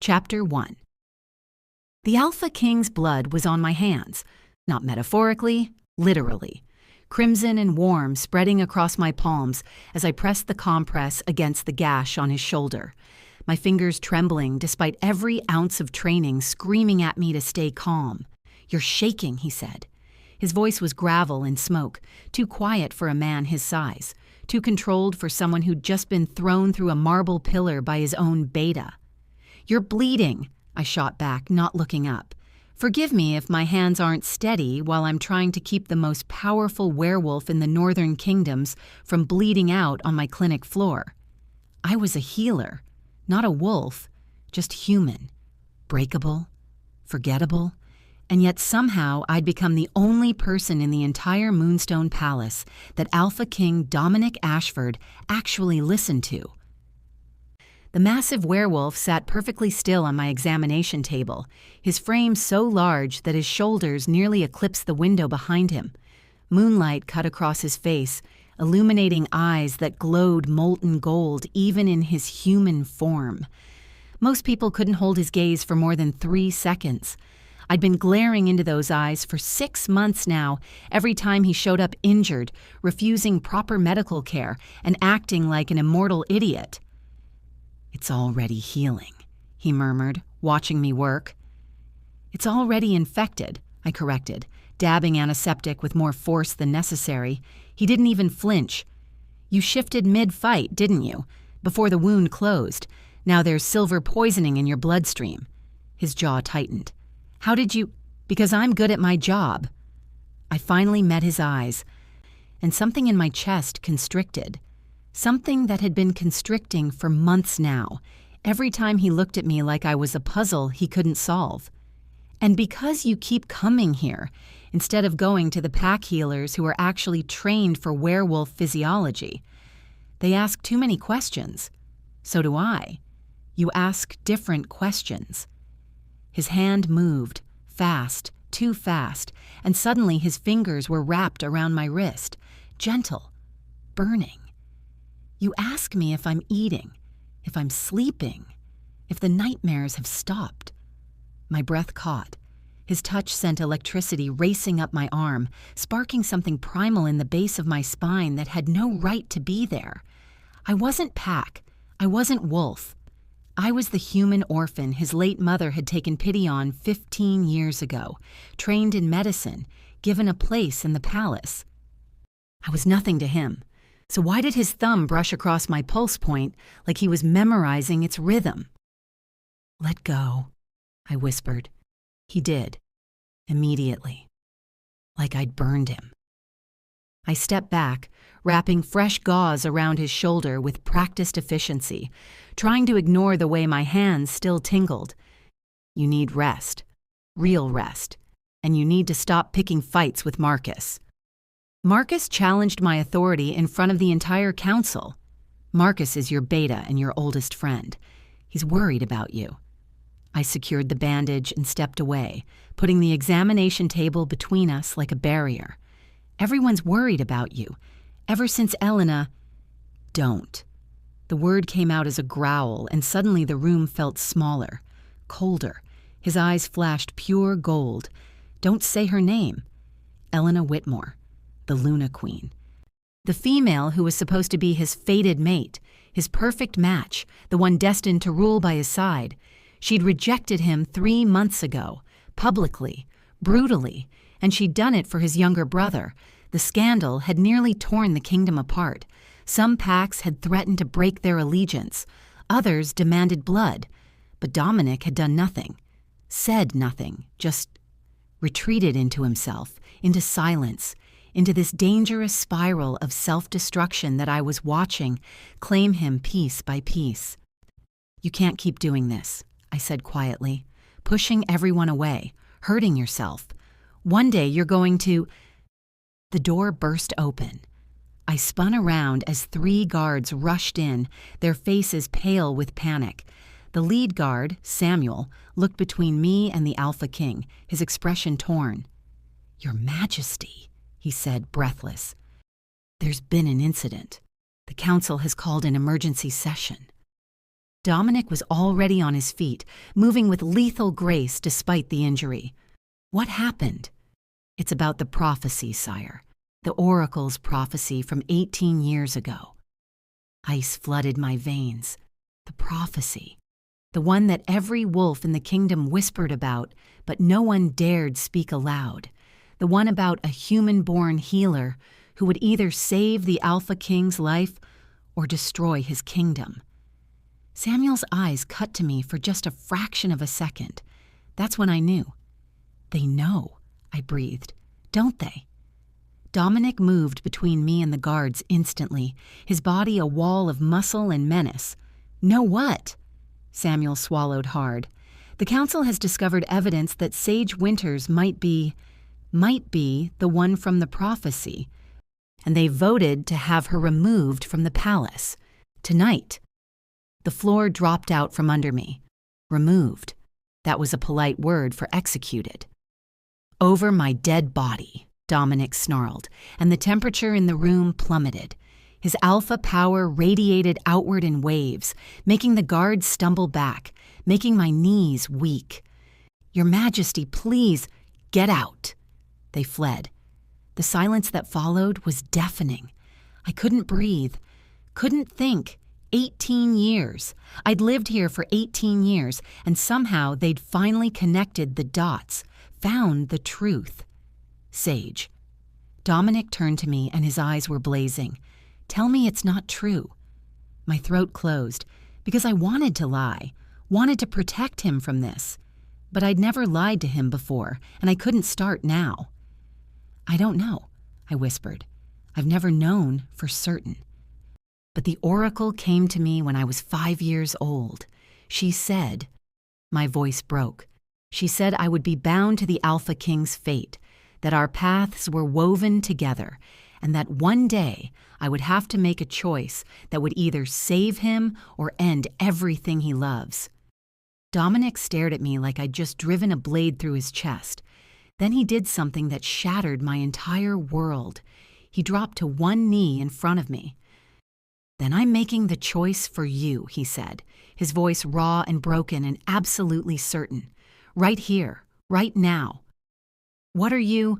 Chapter 1. The Alpha King's blood was on my hands, not metaphorically, literally. Crimson and warm spreading across my palms as I pressed the compress against the gash on his shoulder, my fingers trembling despite every ounce of training screaming at me to stay calm. "You're shaking," he said. His voice was gravel and smoke, too quiet for a man his size, too controlled for someone who'd just been thrown through a marble pillar by his own beta. "You're bleeding," I shot back, not looking up. "Forgive me if my hands aren't steady while I'm trying to keep the most powerful werewolf in the northern kingdoms from bleeding out on my clinic floor. I was a healer, not a wolf, just human, breakable, forgettable, and yet somehow I'd become the only person in the entire Moonstone Palace that Alpha King Dominic Ashford actually listened to. The massive werewolf sat perfectly still on my examination table, his frame so large that his shoulders nearly eclipsed the window behind him. Moonlight cut across his face, illuminating eyes that glowed molten gold even in his human form. Most people couldn't hold his gaze for more than 3 seconds. I'd been glaring into those eyes for 6 months now, every time he showed up injured, refusing proper medical care, and acting like an immortal idiot. "It's already healing," he murmured, watching me work. "It's already infected," I corrected, dabbing antiseptic with more force than necessary. He didn't even flinch. "You shifted mid-fight, didn't you? Before the wound closed. Now there's silver poisoning in your bloodstream." His jaw tightened. "How did you—" "Because I'm good at my job." I finally met his eyes, and something in my chest constricted. Something that had been constricting for months now, every time he looked at me like I was a puzzle he couldn't solve. "And because you keep coming here, instead of going to the pack healers who are actually trained for werewolf physiology. They ask too many questions. So do I. You ask different questions." His hand moved, fast, too fast, and suddenly his fingers were wrapped around my wrist, gentle, burning. "You ask me if I'm eating, if I'm sleeping, if the nightmares have stopped." My breath caught. His touch sent electricity racing up my arm, sparking something primal in the base of my spine that had no right to be there. I wasn't pack. I wasn't wolf. I was the human orphan his late mother had taken pity on 15 years ago, trained in medicine, given a place in the palace. I was nothing to him. So why did his thumb brush across my pulse point like he was memorizing its rhythm? "Let go," I whispered. He did, immediately, like I'd burned him. I stepped back, wrapping fresh gauze around his shoulder with practiced efficiency, trying to ignore the way my hands still tingled. "You need rest, real rest, and you need to stop picking fights with Marcus." Marcus challenged my authority in front of the entire council. "Marcus is your beta and your oldest friend. He's worried about you." I secured the bandage and stepped away, putting the examination table between us like a barrier. "Everyone's worried about you. Ever since Elena—" "Don't." The word came out as a growl, and suddenly the room felt smaller, colder. His eyes flashed pure gold. "Don't say her name." Elena Whitmore. The Luna Queen. The female who was supposed to be his fated mate, his perfect match, the one destined to rule by his side. She'd rejected him 3 months ago, publicly, brutally, and she'd done it for his younger brother. The scandal had nearly torn the kingdom apart. Some packs had threatened to break their allegiance. Others demanded blood. But Dominic had done nothing, said nothing, just retreated into himself, into silence, into this dangerous spiral of self-destruction that I was watching claim him piece by piece. "You can't keep doing this," I said quietly, "pushing everyone away, hurting yourself. One day you're going to—" The door burst open. I spun around as 3 guards rushed in, their faces pale with panic. The lead guard, Samuel, looked between me and the Alpha King, his expression torn. "Your Majesty," he said, breathless. "There's been an incident. The council has called an emergency session." Dominic was already on his feet, moving with lethal grace despite the injury. What happened? It's about the prophecy, sire. The oracle's prophecy from 18 years ago. Ice flooded my veins. The prophecy. The one that every wolf in the kingdom whispered about, but no one dared speak aloud. The one about a human-born healer who would either save the Alpha King's life or destroy his kingdom. Samuel's eyes cut to me for just a fraction of a second. That's when I knew. They know, I breathed, don't they? Dominic moved between me and the guards instantly, his body a wall of muscle and menace. Know what? Samuel swallowed hard. The council has discovered evidence that Sage Winters might be the one from the prophecy, and they voted to have her removed from the palace. Tonight. The floor dropped out from under me. Removed. That was a polite word for executed. Over my dead body, Dominic snarled, and the temperature in the room plummeted. His alpha power radiated outward in waves, making the guards stumble back, making my knees weak. Your Majesty, please, get out. They fled. The silence that followed was deafening. I couldn't breathe, couldn't think. 18 years. I'd lived here for 18 years, and somehow they'd finally connected the dots, found the truth. Sage. Dominic turned to me and his eyes were blazing. Tell me it's not true. My throat closed because I wanted to lie, wanted to protect him from this. But I'd never lied to him before, and I couldn't start now. I don't know, I whispered. I've never known for certain. But the oracle came to me when I was 5 years old. She said, my voice broke. She said I would be bound to the Alpha King's fate, that our paths were woven together, and that one day I would have to make a choice that would either save him or end everything he loves. Dominic stared at me like I'd just driven a blade through his chest. Then he did something that shattered my entire world. He dropped to one knee in front of me. Then I'm making the choice for you, he said, his voice raw and broken and absolutely certain. Right here, right now. What are you?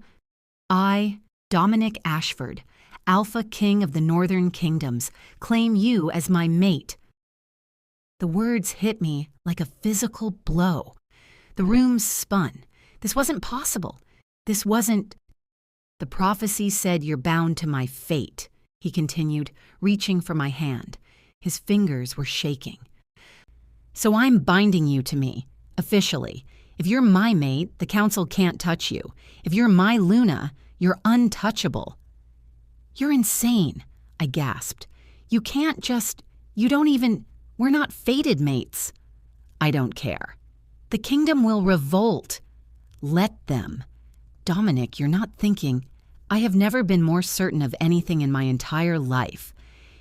I, Dominic Ashford, Alpha King of the Northern Kingdoms, claim you as my mate. The words hit me like a physical blow. The room spun. This wasn't possible. This wasn't... The prophecy said you're bound to my fate, he continued, reaching for my hand. His fingers were shaking. So I'm binding you to me, officially. If you're my mate, the council can't touch you. If you're my Luna, you're untouchable. You're insane, I gasped. You can't just... You don't even... We're not fated mates. I don't care. The kingdom will revolt. Let them. Dominic, you're not thinking... I have never been more certain of anything in my entire life.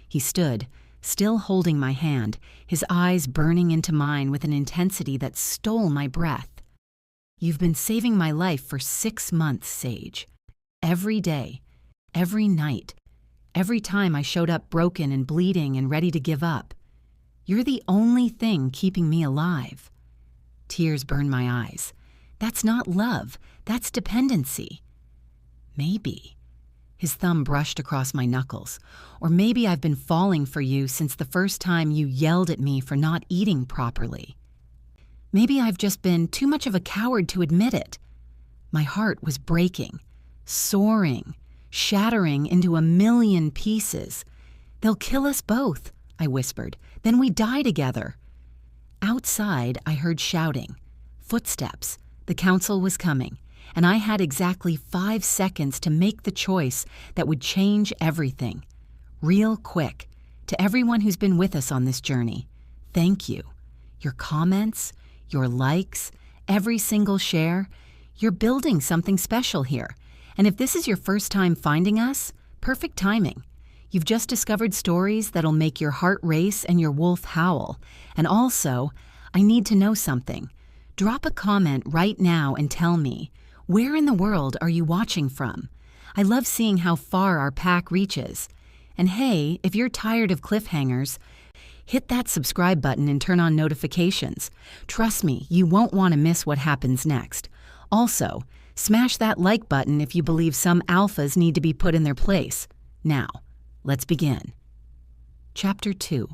He stood, still holding my hand, his eyes burning into mine with an intensity that stole my breath. You've been saving my life for 6 months, Sage. Every day, every night, every time I showed up broken and bleeding and ready to give up. You're the only thing keeping me alive. Tears burned my eyes. That's not love, that's dependency. Maybe. His thumb brushed across my knuckles. Or maybe I've been falling for you since the first time you yelled at me for not eating properly. Maybe I've just been too much of a coward to admit it. My heart was breaking, soaring, shattering into a million pieces. They'll kill us both, I whispered. Then we die together. Outside, I heard shouting, footsteps. The council was coming. And I had exactly 5 seconds to make the choice that would change everything. Real quick. To everyone who's been with us on this journey, thank you. Your comments, your likes, every single share, you're building something special here. And if this is your first time finding us, perfect timing. You've just discovered stories that'll make your heart race and your wolf howl. And also, I need to know something. Drop a comment right now and tell me, where in the world are you watching from? I love seeing how far our pack reaches. And hey, if you're tired of cliffhangers, Hit that subscribe button and turn on notifications. Trust me, you won't want to miss what happens next. Also, smash that like button if you believe some alphas need to be put in their place. Now, let's begin. Chapter 2.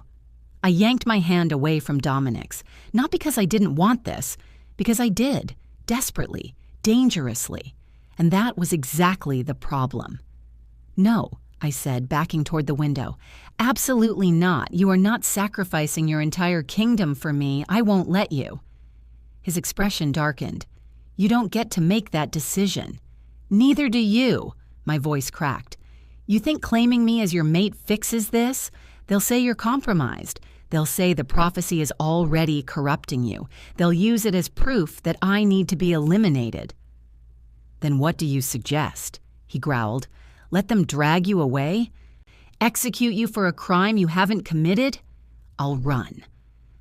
I yanked my hand away from Dominic's, not because I didn't want this, because I did, desperately, dangerously. And that was exactly the problem. No, I said, backing toward the window. Absolutely not. You are not sacrificing your entire kingdom for me. I won't let you. His expression darkened. You don't get to make that decision. Neither do you, my voice cracked. You think claiming me as your mate fixes this? They'll say you're compromised. They'll say the prophecy is already corrupting you. They'll use it as proof that I need to be eliminated. Then what do you suggest? He growled. Let them drag you away? Execute you for a crime you haven't committed? I'll run.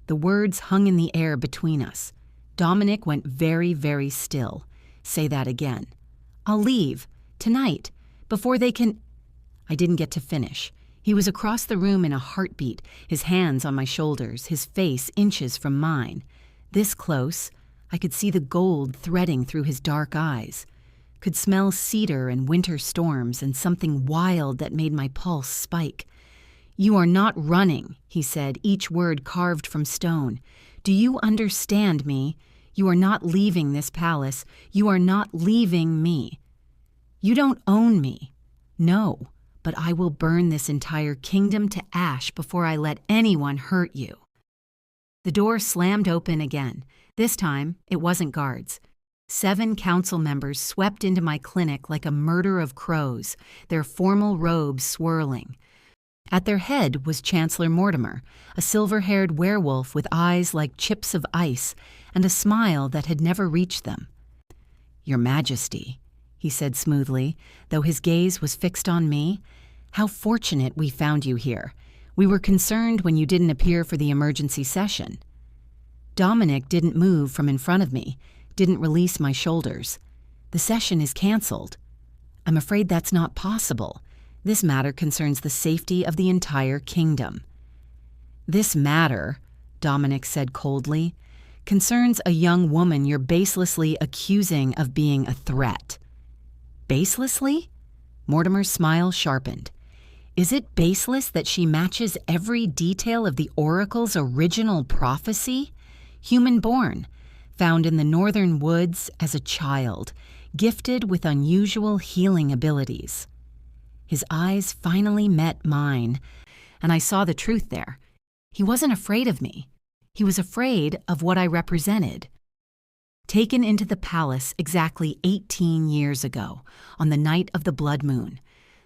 The words hung in the air between us. Dominic went very, very still. Say that again. I'll leave. Tonight. Before they can... I didn't get to finish. He was across the room in a heartbeat, his hands on my shoulders, his face inches from mine. This close, I could see the gold threading through his dark eyes. Could smell cedar and winter storms and something wild that made my pulse spike. You are not running, he said, each word carved from stone. Do you understand me? You are not leaving this palace. You are not leaving me. You don't own me. No. But I will burn this entire kingdom to ash before I let anyone hurt you. The door slammed open again. This time, it wasn't guards. 7 council members swept into my clinic like a murder of crows, their formal robes swirling. At their head was Chancellor Mortimer, a silver-haired werewolf with eyes like chips of ice and a smile that had never reached them. Your Majesty, he said smoothly, though his gaze was fixed on me. How fortunate we found you here. We were concerned when you didn't appear for the emergency session. Dominic didn't move from in front of me, didn't release my shoulders. The session is canceled. I'm afraid that's not possible. This matter concerns the safety of the entire kingdom. This matter, Dominic said coldly, concerns a young woman you're baselessly accusing of being a threat. Baselessly? Mortimer's smile sharpened. Is it baseless that she matches every detail of the oracle's original prophecy? Human-born, found in the northern woods as a child, gifted with unusual healing abilities. His eyes finally met mine, and I saw the truth there. He wasn't afraid of me. He was afraid of what I represented. Taken into the palace exactly 18 years ago, on the night of the blood moon,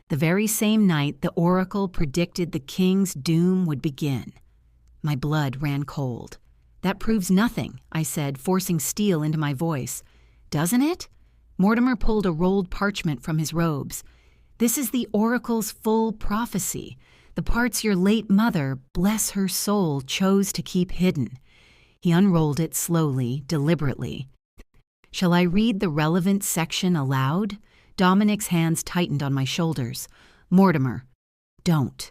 the very same night the oracle predicted the king's doom would begin. My blood ran cold. That proves nothing, I said, forcing steel into my voice. Doesn't it? Mortimer pulled a rolled parchment from his robes. This is the oracle's full prophecy, the parts your late mother, bless her soul, chose to keep hidden. He unrolled it slowly, deliberately. Shall I read the relevant section aloud? Dominic's hands tightened on my shoulders. Mortimer, don't.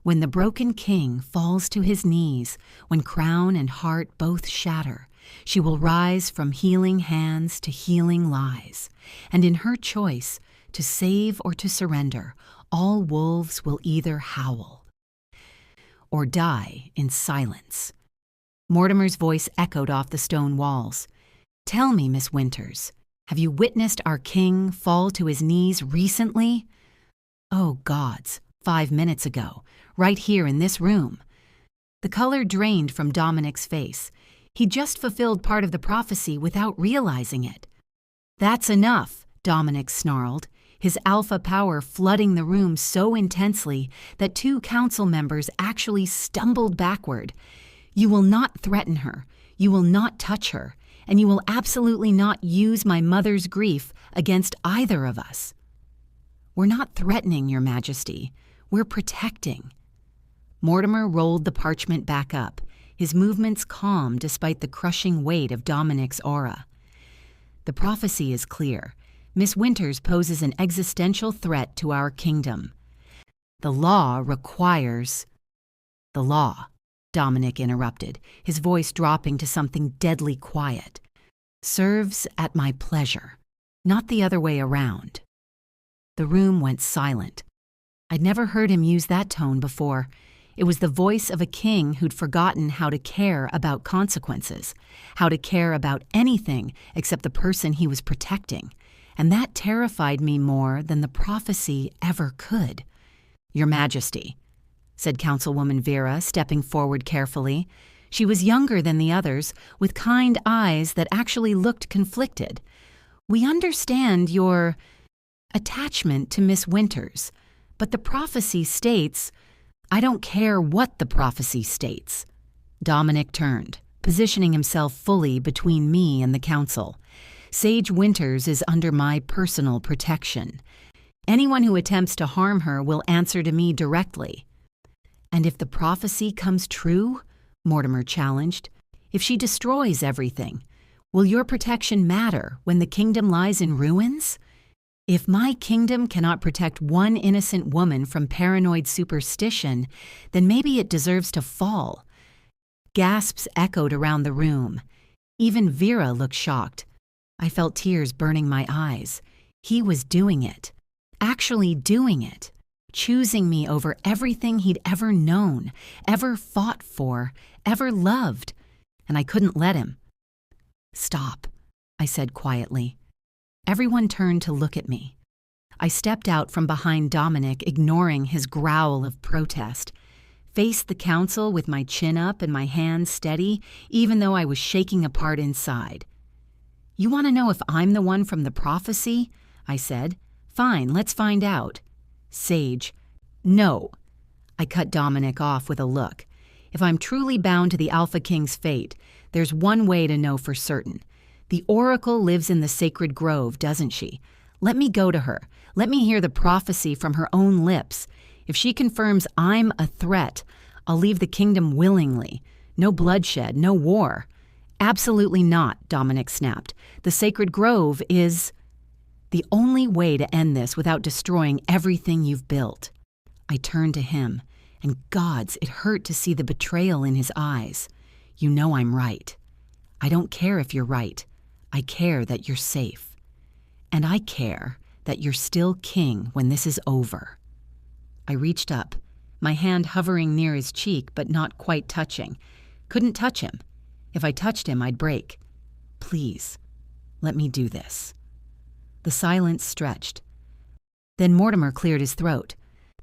When the broken king falls to his knees, when crown and heart both shatter, she will rise from healing hands to healing lies, and in her choice, to save or to surrender, all wolves will either howl or die in silence. Mortimer's voice echoed off the stone walls. Tell me, Miss Winters, have you witnessed our king fall to his knees recently? Oh, gods, 5 minutes ago, right here in this room. The color drained from Dominic's face. He just fulfilled part of the prophecy without realizing it. That's enough, Dominic snarled, his alpha power flooding the room so intensely that 2 council members actually stumbled backward. You will not threaten her, you will not touch her, and you will absolutely not use my mother's grief against either of us. We're not threatening, Your Majesty. We're protecting. Mortimer rolled the parchment back up, his movements calm despite the crushing weight of Dominic's aura. The prophecy is clear. Miss Winters poses an existential threat to our kingdom. The law requires the law. Dominic interrupted, his voice dropping to something deadly quiet. "Serves at my pleasure, not the other way around." The room went silent. I'd never heard him use that tone before. It was the voice of a king who'd forgotten how to care about consequences, how to care about anything except the person he was protecting. And that terrified me more than the prophecy ever could. "Your Majesty," said Councilwoman Vera, stepping forward carefully. She was younger than the others, with kind eyes that actually looked conflicted. "We understand your attachment to Miss Winters, but the prophecy states—" "I don't care what the prophecy states." Dominic turned, positioning himself fully between me and the council. "Sage Winters is under my personal protection. Anyone who attempts to harm her will answer to me directly." "And if the prophecy comes true," Mortimer challenged, "if she destroys everything, will your protection matter when the kingdom lies in ruins? If my kingdom cannot protect one innocent woman from paranoid superstition, then maybe it deserves to fall." Gasps echoed around the room. Even Vera looked shocked. I felt tears burning my eyes. He was doing it. Actually doing it. Choosing me over everything he'd ever known, ever fought for, ever loved. And I couldn't let him. "Stop," I said quietly. Everyone turned to look at me. I stepped out from behind Dominic, ignoring his growl of protest. Faced the council with my chin up and my hands steady, even though I was shaking apart inside. "You want to know if I'm the one from the prophecy?" I said. "Fine, let's find out." "Sage, no." I cut Dominic off with a look. If I'm truly bound to the Alpha King's fate, there's one way to know for certain. The Oracle lives in the sacred grove, doesn't she? Let me go to her. Let me hear the prophecy from her own lips. If she confirms I'm a threat, I'll leave the kingdom willingly. No bloodshed, no war. "Absolutely not," Dominic snapped. "The sacred grove is the only way to end this without destroying everything you've built." I turned to him, and gods, it hurt to see the betrayal in his eyes. "You know I'm right. I don't care if you're right. I care that you're safe. And I care that you're still king when this is over." I reached up, my hand hovering near his cheek but not quite touching. Couldn't touch him. If I touched him, I'd break. "Please, let me do this." The silence stretched. Then Mortimer cleared his throat.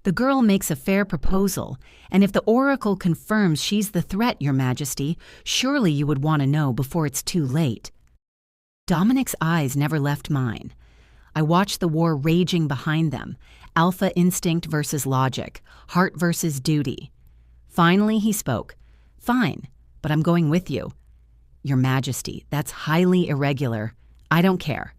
"The girl makes a fair proposal, and if the Oracle confirms she's the threat, Your Majesty, surely you would want to know before it's too late." Dominic's eyes never left mine. I watched the war raging behind them, alpha instinct versus logic, heart versus duty. Finally, he spoke. "Fine, but I'm going with you." "Your Majesty, that's highly irregular. I don't care."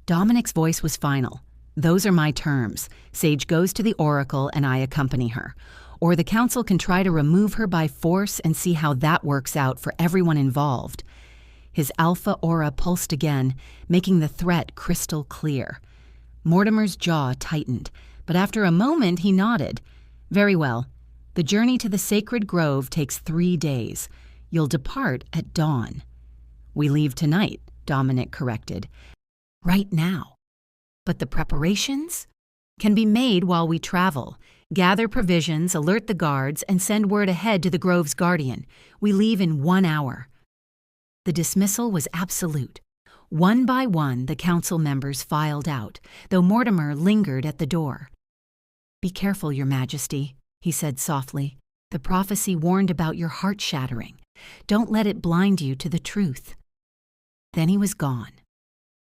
Dominic's voice was final. "Those are my terms. Sage goes to the Oracle and I accompany her. Or the Council can try to remove her by force and see how that works out for everyone involved." His alpha aura pulsed again, making the threat crystal clear. Mortimer's jaw tightened, but after a moment he nodded. "Very well. The journey to the sacred grove takes 3 days. You'll depart at dawn." "We leave tonight," Dominic corrected. "Right now. But the preparations can be made while we travel. Gather provisions, alert the guards, and send word ahead to the grove's guardian. We leave in 1 hour." The dismissal was absolute. One by one, the council members filed out, though Mortimer lingered at the door. "Be careful, Your Majesty," he said softly. "The prophecy warned about your heart shattering. Don't let it blind you to the truth." Then he was gone.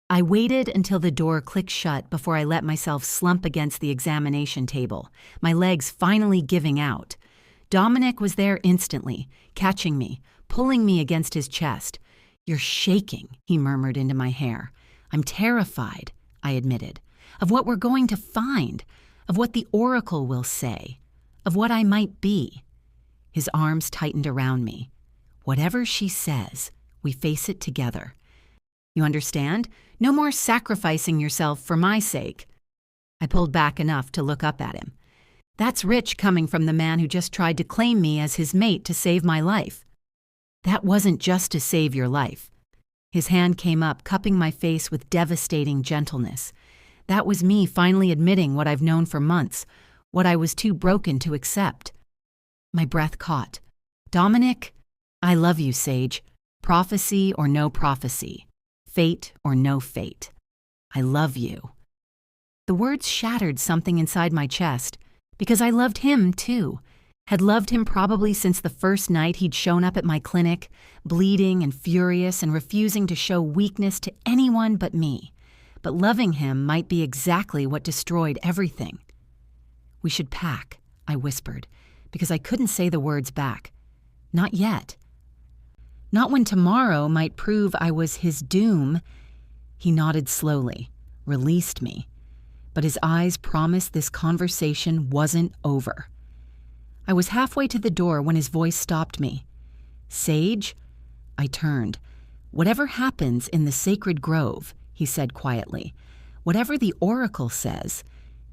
I waited until the door clicked shut before I let myself slump against the examination table, my legs finally giving out. Dominic was there instantly, catching me, pulling me against his chest. "You're shaking," he murmured into my hair. "I'm terrified," I admitted, "of what we're going to find, of what the Oracle will say, of what I might be." His arms tightened around me. "Whatever she says, we face it together. You understand? No more sacrificing yourself for my sake." I pulled back enough to look up at him. That's rich coming from the man who just tried to claim me as his mate to save my life. That wasn't just to save your life. His hand came up, cupping my face with devastating gentleness. That was me finally admitting what I've known for months, what I was too broken to accept. My breath caught. Dominic, I love you, Sage. Prophecy or no prophecy. Fate or no fate. I love you. The words shattered something inside my chest, because I loved him too. Had loved him probably since the first night he'd shown up at my clinic, bleeding and furious and refusing to show weakness to anyone but me. But loving him might be exactly what destroyed everything. We should pack, I whispered, because I couldn't say the words back. Not yet. Not when tomorrow might prove I was his doom. He nodded slowly, released me, but his eyes promised this conversation wasn't over. I was halfway to the door when his voice stopped me. Sage? I turned. Whatever happens in the sacred grove, he said quietly, whatever the oracle says,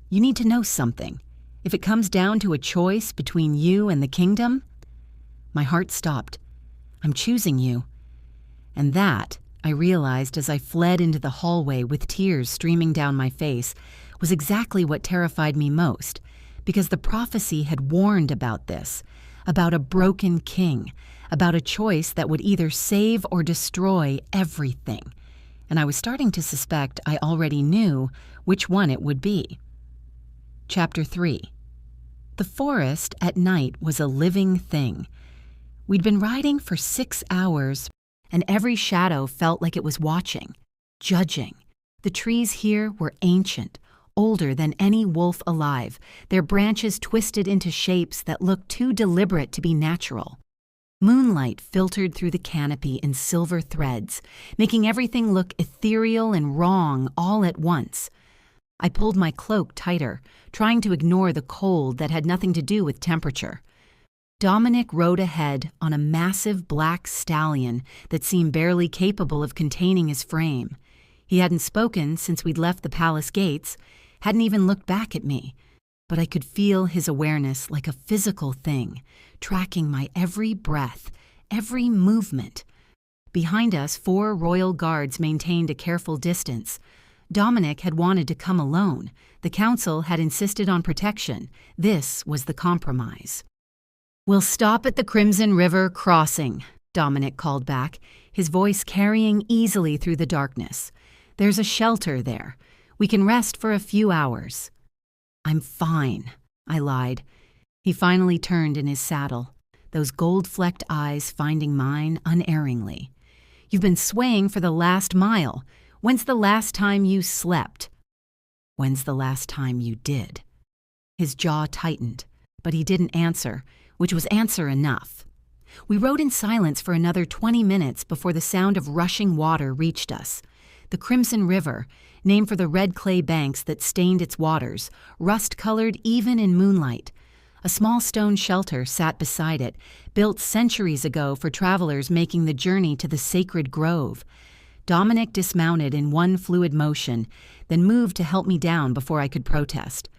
you need to know something. If it comes down to a choice between you and the kingdom, my heart stopped. I'm choosing you. And that, I realized as I fled into the hallway with tears streaming down my face, was exactly what terrified me most, because the prophecy had warned about this, about a broken king, about a choice that would either save or destroy everything. And I was starting to suspect I already knew which one it would be. Chapter 3. The forest at night was a living thing. We'd been riding for 6 hours, and every shadow felt like it was watching, judging. The trees here were ancient, older than any wolf alive, their branches twisted into shapes that looked too deliberate to be natural. Moonlight filtered through the canopy in silver threads, making everything look ethereal and wrong all at once. I pulled my cloak tighter, trying to ignore the cold that had nothing to do with temperature. Dominic rode ahead on a massive black stallion that seemed barely capable of containing his frame. He hadn't spoken since we'd left the palace gates, hadn't even looked back at me, but I could feel his awareness like a physical thing, tracking my every breath, every movement. Behind us, 4 royal guards maintained a careful distance. Dominic had wanted to come alone. The council had insisted on protection. This was the compromise. "We'll stop at the Crimson River crossing," Dominic called back, his voice carrying easily through the darkness. "There's a shelter there. We can rest for a few hours." "I'm fine," I lied. He finally turned in his saddle, those gold-flecked eyes finding mine unerringly. "You've been swaying for the last mile. When's the last time you slept?" "When's the last time you did?" His jaw tightened, but he didn't answer, which was answer enough. We rode in silence for another 20 minutes before the sound of rushing water reached us. The Crimson River, named for the red clay banks that stained its waters, rust-colored even in moonlight. A small stone shelter sat beside it, built centuries ago for travelers making the journey to the sacred grove. Dominic dismounted in one fluid motion, then moved to help me down before I could protest.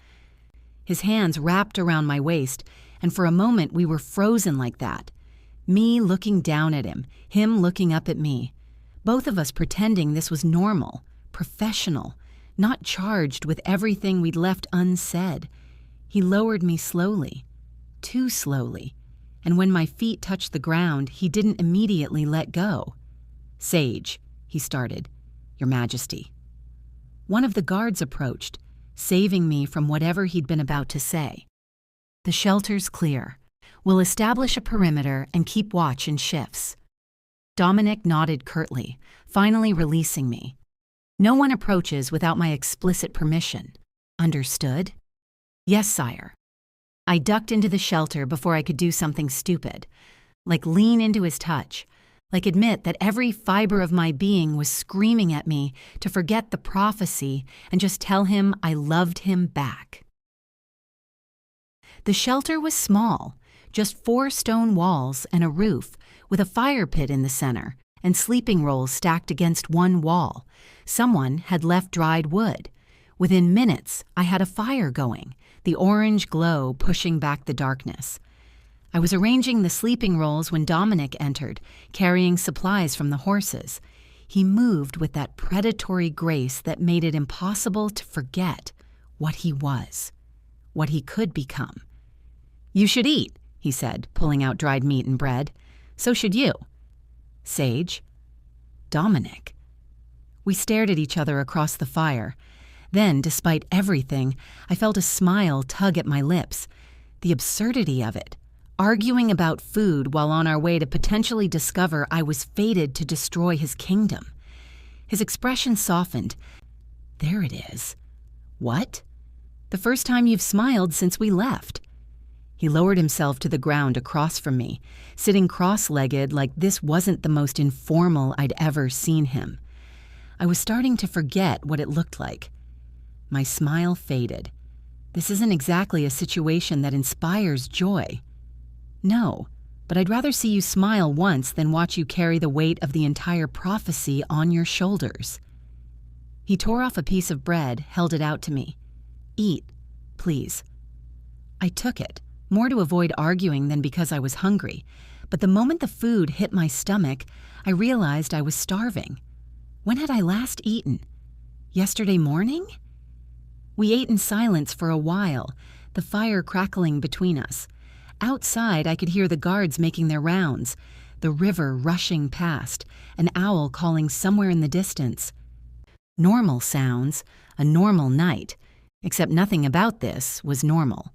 His hands wrapped around my waist, and for a moment we were frozen like that. Me looking down at him looking up at me. Both of us pretending this was normal, professional, not charged with everything we'd left unsaid. He lowered me slowly, too slowly, and when my feet touched the ground, he didn't immediately let go. "Sage," he started, "Your Majesty." One of the guards approached, saving me from whatever he'd been about to say. "The shelter's clear. We'll establish a perimeter and keep watch in shifts." Dominic nodded curtly, finally releasing me. "No one approaches without my explicit permission. Understood?" "Yes, sire." I ducked into the shelter before I could do something stupid, like lean into his touch, like admit that every fiber of my being was screaming at me to forget the prophecy and just tell him I loved him back. The shelter was small, just 4 stone walls and a roof, with a fire pit in the center and sleeping rolls stacked against one wall. Someone had left dried wood. Within minutes, I had a fire going, the orange glow pushing back the darkness. I was arranging the sleeping rolls when Dominic entered, carrying supplies from the horses. He moved with that predatory grace that made it impossible to forget what he was, what he could become. "You should eat," he said, pulling out dried meat and bread. "So should you." Sage. Dominic. We stared at each other across the fire. Then, despite everything, I felt a smile tug at my lips. The absurdity of it. Arguing about food while on our way to potentially discover I was fated to destroy his kingdom. His expression softened. "There it is." "What?" "The first time you've smiled since we left." He lowered himself to the ground across from me, sitting cross-legged like this wasn't the most informal I'd ever seen him. I was starting to forget what it looked like. My smile faded. This isn't exactly a situation that inspires joy. No, but I'd rather see you smile once than watch you carry the weight of the entire prophecy on your shoulders. He tore off a piece of bread, held it out to me. "Eat, please." I took it, more to avoid arguing than because I was hungry, but the moment the food hit my stomach, I realized I was starving. When had I last eaten? Yesterday morning? We ate in silence for a while, the fire crackling between us. Outside, I could hear the guards making their rounds, the river rushing past, an owl calling somewhere in the distance. Normal sounds, a normal night, except nothing about this was normal.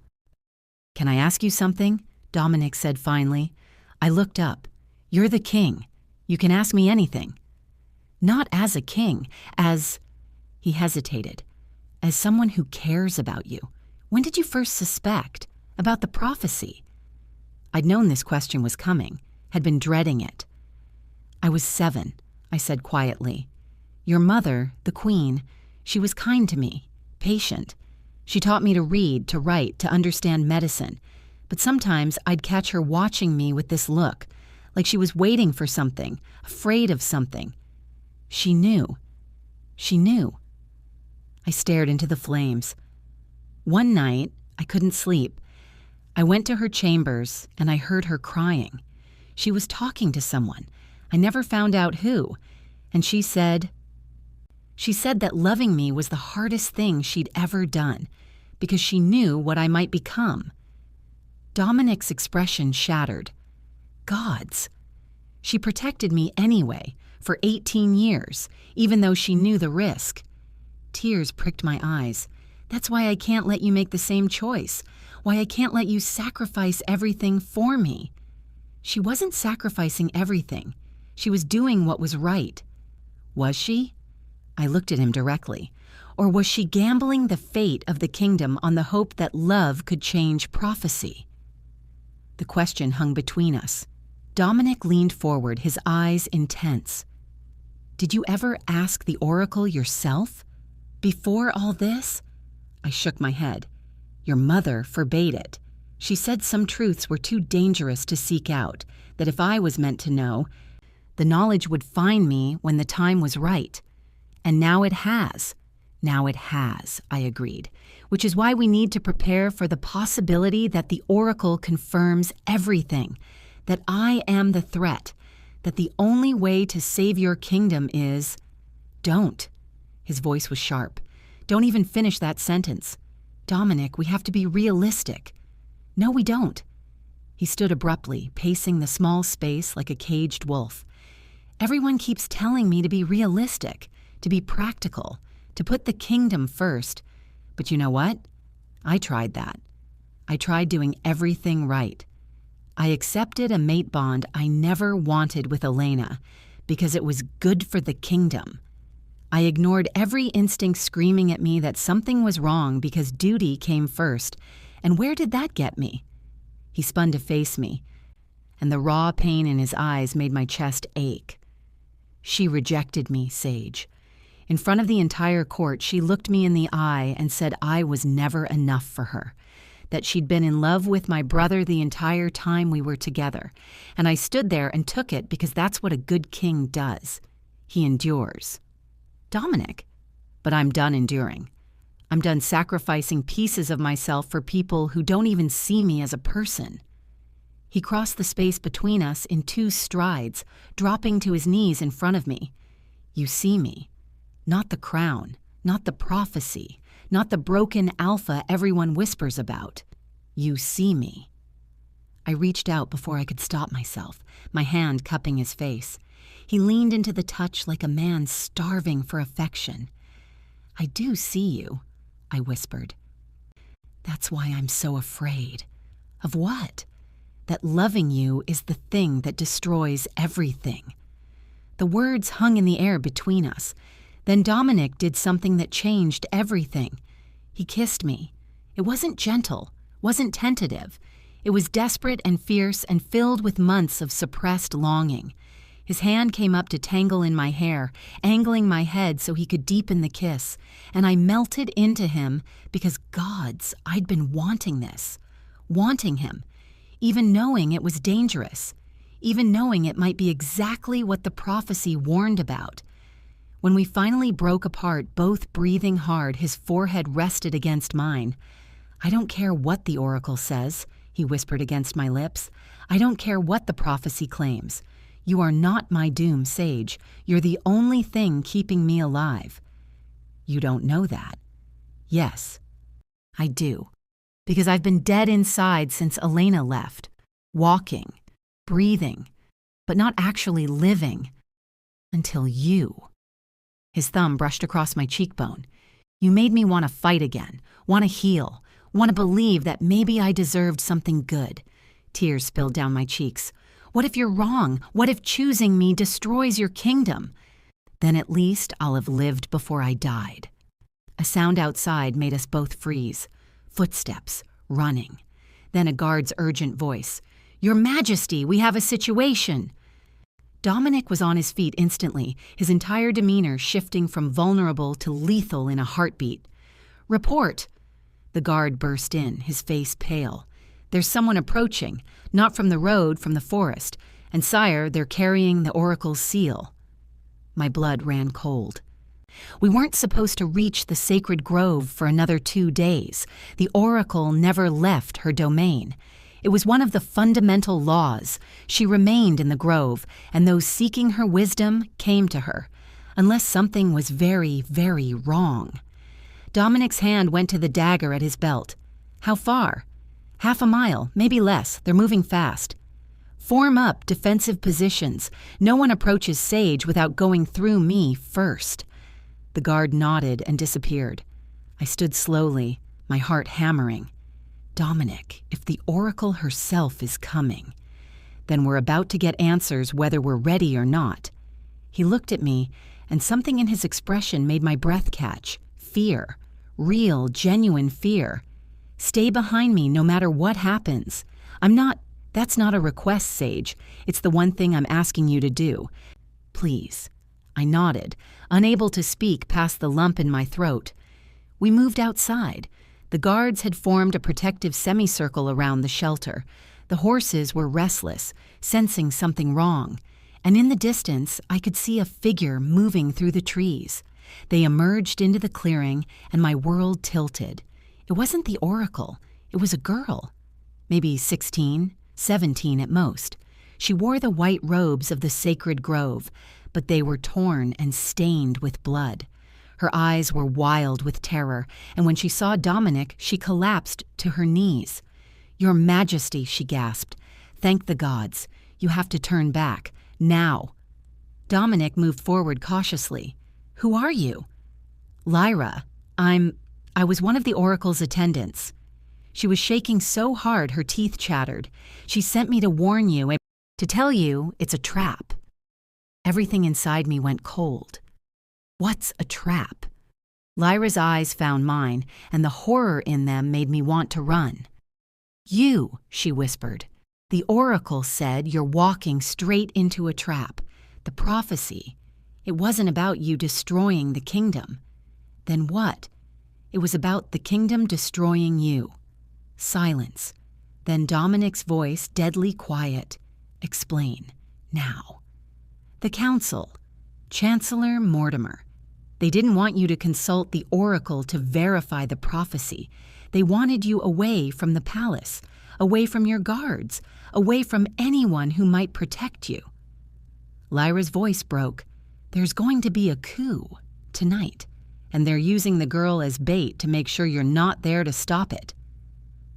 "Can I ask you something?" Dominic said finally. I looked up. "You're the king. You can ask me anything." "Not as a king, as—" He hesitated. "As someone who cares about you. When did you first suspect? About the prophecy?" I'd known this question was coming, had been dreading it. "I was 7, I said quietly. "Your mother, the queen, she was kind to me, patient. She taught me to read, to write, to understand medicine. But sometimes I'd catch her watching me with this look, like she was waiting for something, afraid of something. She knew. She knew." I stared into the flames. One night, I couldn't sleep. I went to her chambers, and I heard her crying. She was talking to someone. I never found out who. And she said that loving me was the hardest thing she'd ever done, because she knew what I might become. Dominic's expression shattered. Gods. She protected me anyway, for 18 years, even though she knew the risk. Tears pricked my eyes. That's why I can't let you make the same choice, why I can't let you sacrifice everything for me. She wasn't sacrificing everything. She was doing what was right. Was she? I looked at him directly. Or was she gambling the fate of the kingdom on the hope that love could change prophecy? The question hung between us. Dominic leaned forward, his eyes intense. "Did you ever ask the oracle yourself? Before all this?" I shook my head. "Your mother forbade it. She said some truths were too dangerous to seek out, that if I was meant to know, the knowledge would find me when the time was right. And now it has. Now it has," I agreed, "which is why we need to prepare for the possibility that the oracle confirms everything, that I am the threat, that the only way to save your kingdom is—" "Don't." His voice was sharp. "Don't even finish that sentence. Dominic, we have to be realistic." "No, we don't." He stood abruptly, pacing the small space like a caged wolf. "Everyone keeps telling me to be realistic, to be practical, to put the kingdom first. But you know what? I tried that. I tried doing everything right. I accepted a mate bond I never wanted with Elena because it was good for the kingdom. I ignored every instinct screaming at me that something was wrong because duty came first. And where did that get me?" He spun to face me, and the raw pain in his eyes made my chest ache. "She rejected me, Sage. In front of the entire court, she looked me in the eye and said I was never enough for her, that she'd been in love with my brother the entire time we were together, and I stood there and took it because that's what a good king does. He endures." "Dominic." "But I'm done enduring. I'm done sacrificing pieces of myself for people who don't even see me as a person. He crossed the space between us in 2 strides, dropping to his knees in front of me. You see me. Not the crown, not the prophecy, not the broken alpha everyone whispers about. You see me. I reached out before I could stop myself, my hand cupping his face. He leaned into the touch like a man starving for affection. I do see you, I whispered. That's why I'm so afraid. Of what? That loving you is the thing that destroys everything. The words hung in the air between us. Then Dominic did something that changed everything. He kissed me. It wasn't gentle, wasn't tentative. It was desperate and fierce and filled with months of suppressed longing. His hand came up to tangle in my hair, angling my head so he could deepen the kiss, and I melted into him because, gods, I'd been wanting this. Wanting him. Even knowing it was dangerous. Even knowing it might be exactly what the prophecy warned about. When we finally broke apart, both breathing hard, his forehead rested against mine. I don't care what the oracle says, he whispered against my lips. I don't care what the prophecy claims. You are not my doom, Sage. You're the only thing keeping me alive. You don't know that. Yes, I do. Because I've been dead inside since Elena left. Walking, breathing, but not actually living. Until you. His thumb brushed across my cheekbone. You made me want to fight again, want to heal, want to believe that maybe I deserved something good. Tears spilled down my cheeks. What if you're wrong? What if choosing me destroys your kingdom? Then at least I'll have lived before I died. A sound outside made us both freeze. Footsteps, running. Then a guard's urgent voice. Your Majesty, we have a situation. Dominic was on his feet instantly, his entire demeanor shifting from vulnerable to lethal in a heartbeat. Report. The guard burst in, his face pale. There's someone approaching, not from the road, from the forest. And sire, they're carrying the oracle's seal. My blood ran cold. We weren't supposed to reach the sacred grove for another 2 days. The oracle never left her domain. It was one of the fundamental laws. She remained in the grove, and those seeking her wisdom came to her, unless something was very, very wrong. Dominic's hand went to the dagger at his belt. How far? Half a mile, maybe less. They're moving fast. Form up defensive positions. No one approaches Sage without going through me first. The guard nodded and disappeared. I stood slowly, my heart hammering. Dominic, if the oracle herself is coming, then we're about to get answers whether we're ready or not. He looked at me, and something in his expression made my breath catch. Fear. Real, genuine fear. Stay behind me no matter what happens. That's not a request, Sage. It's the one thing I'm asking you to do. Please. I nodded, unable to speak past the lump in my throat. We moved outside. The guards had formed a protective semicircle around the shelter. The horses were restless, sensing something wrong. And in the distance, I could see a figure moving through the trees. They emerged into the clearing, and my world tilted. It wasn't the oracle. It was a girl. Maybe 16, 17 at most. She wore the white robes of the sacred grove, but they were torn and stained with blood. Her eyes were wild with terror, and when she saw Dominic, she collapsed to her knees. Your Majesty, she gasped. Thank the gods. You have to turn back. Now. Dominic moved forward cautiously. Who are you? Lyra. I was one of the oracle's attendants. She was shaking so hard her teeth chattered. She sent me to warn you, to tell you it's a trap. Everything inside me went cold. What's a trap? Lyra's eyes found mine, and the horror in them made me want to run. You, she whispered. The oracle said you're walking straight into a trap. The prophecy. It wasn't about you destroying the kingdom. Then what? It was about the kingdom destroying you. Silence. Then Dominic's voice, deadly quiet. Explain. Now. The council. Chancellor Mortimer. They didn't want you to consult the oracle to verify the prophecy. They wanted you away from the palace, away from your guards, away from anyone who might protect you. Lyra's voice broke. There's going to be a coup tonight, and they're using the girl as bait to make sure you're not there to stop it.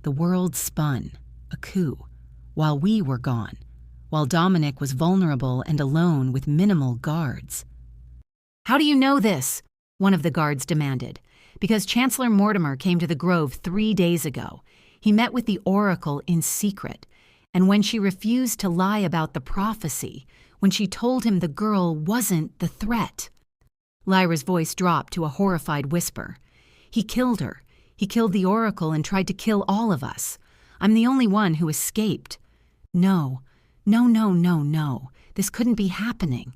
The world spun, a coup, while we were gone, while Dominic was vulnerable and alone with minimal guards. "How do you know this?" one of the guards demanded. "Because Chancellor Mortimer came to the Grove 3 days ago. He met with the oracle in secret, and when she refused to lie about the prophecy, when she told him the girl wasn't the threat." Lyra's voice dropped to a horrified whisper. "He killed her. He killed the oracle and tried to kill all of us. I'm the only one who escaped. No. This couldn't be happening."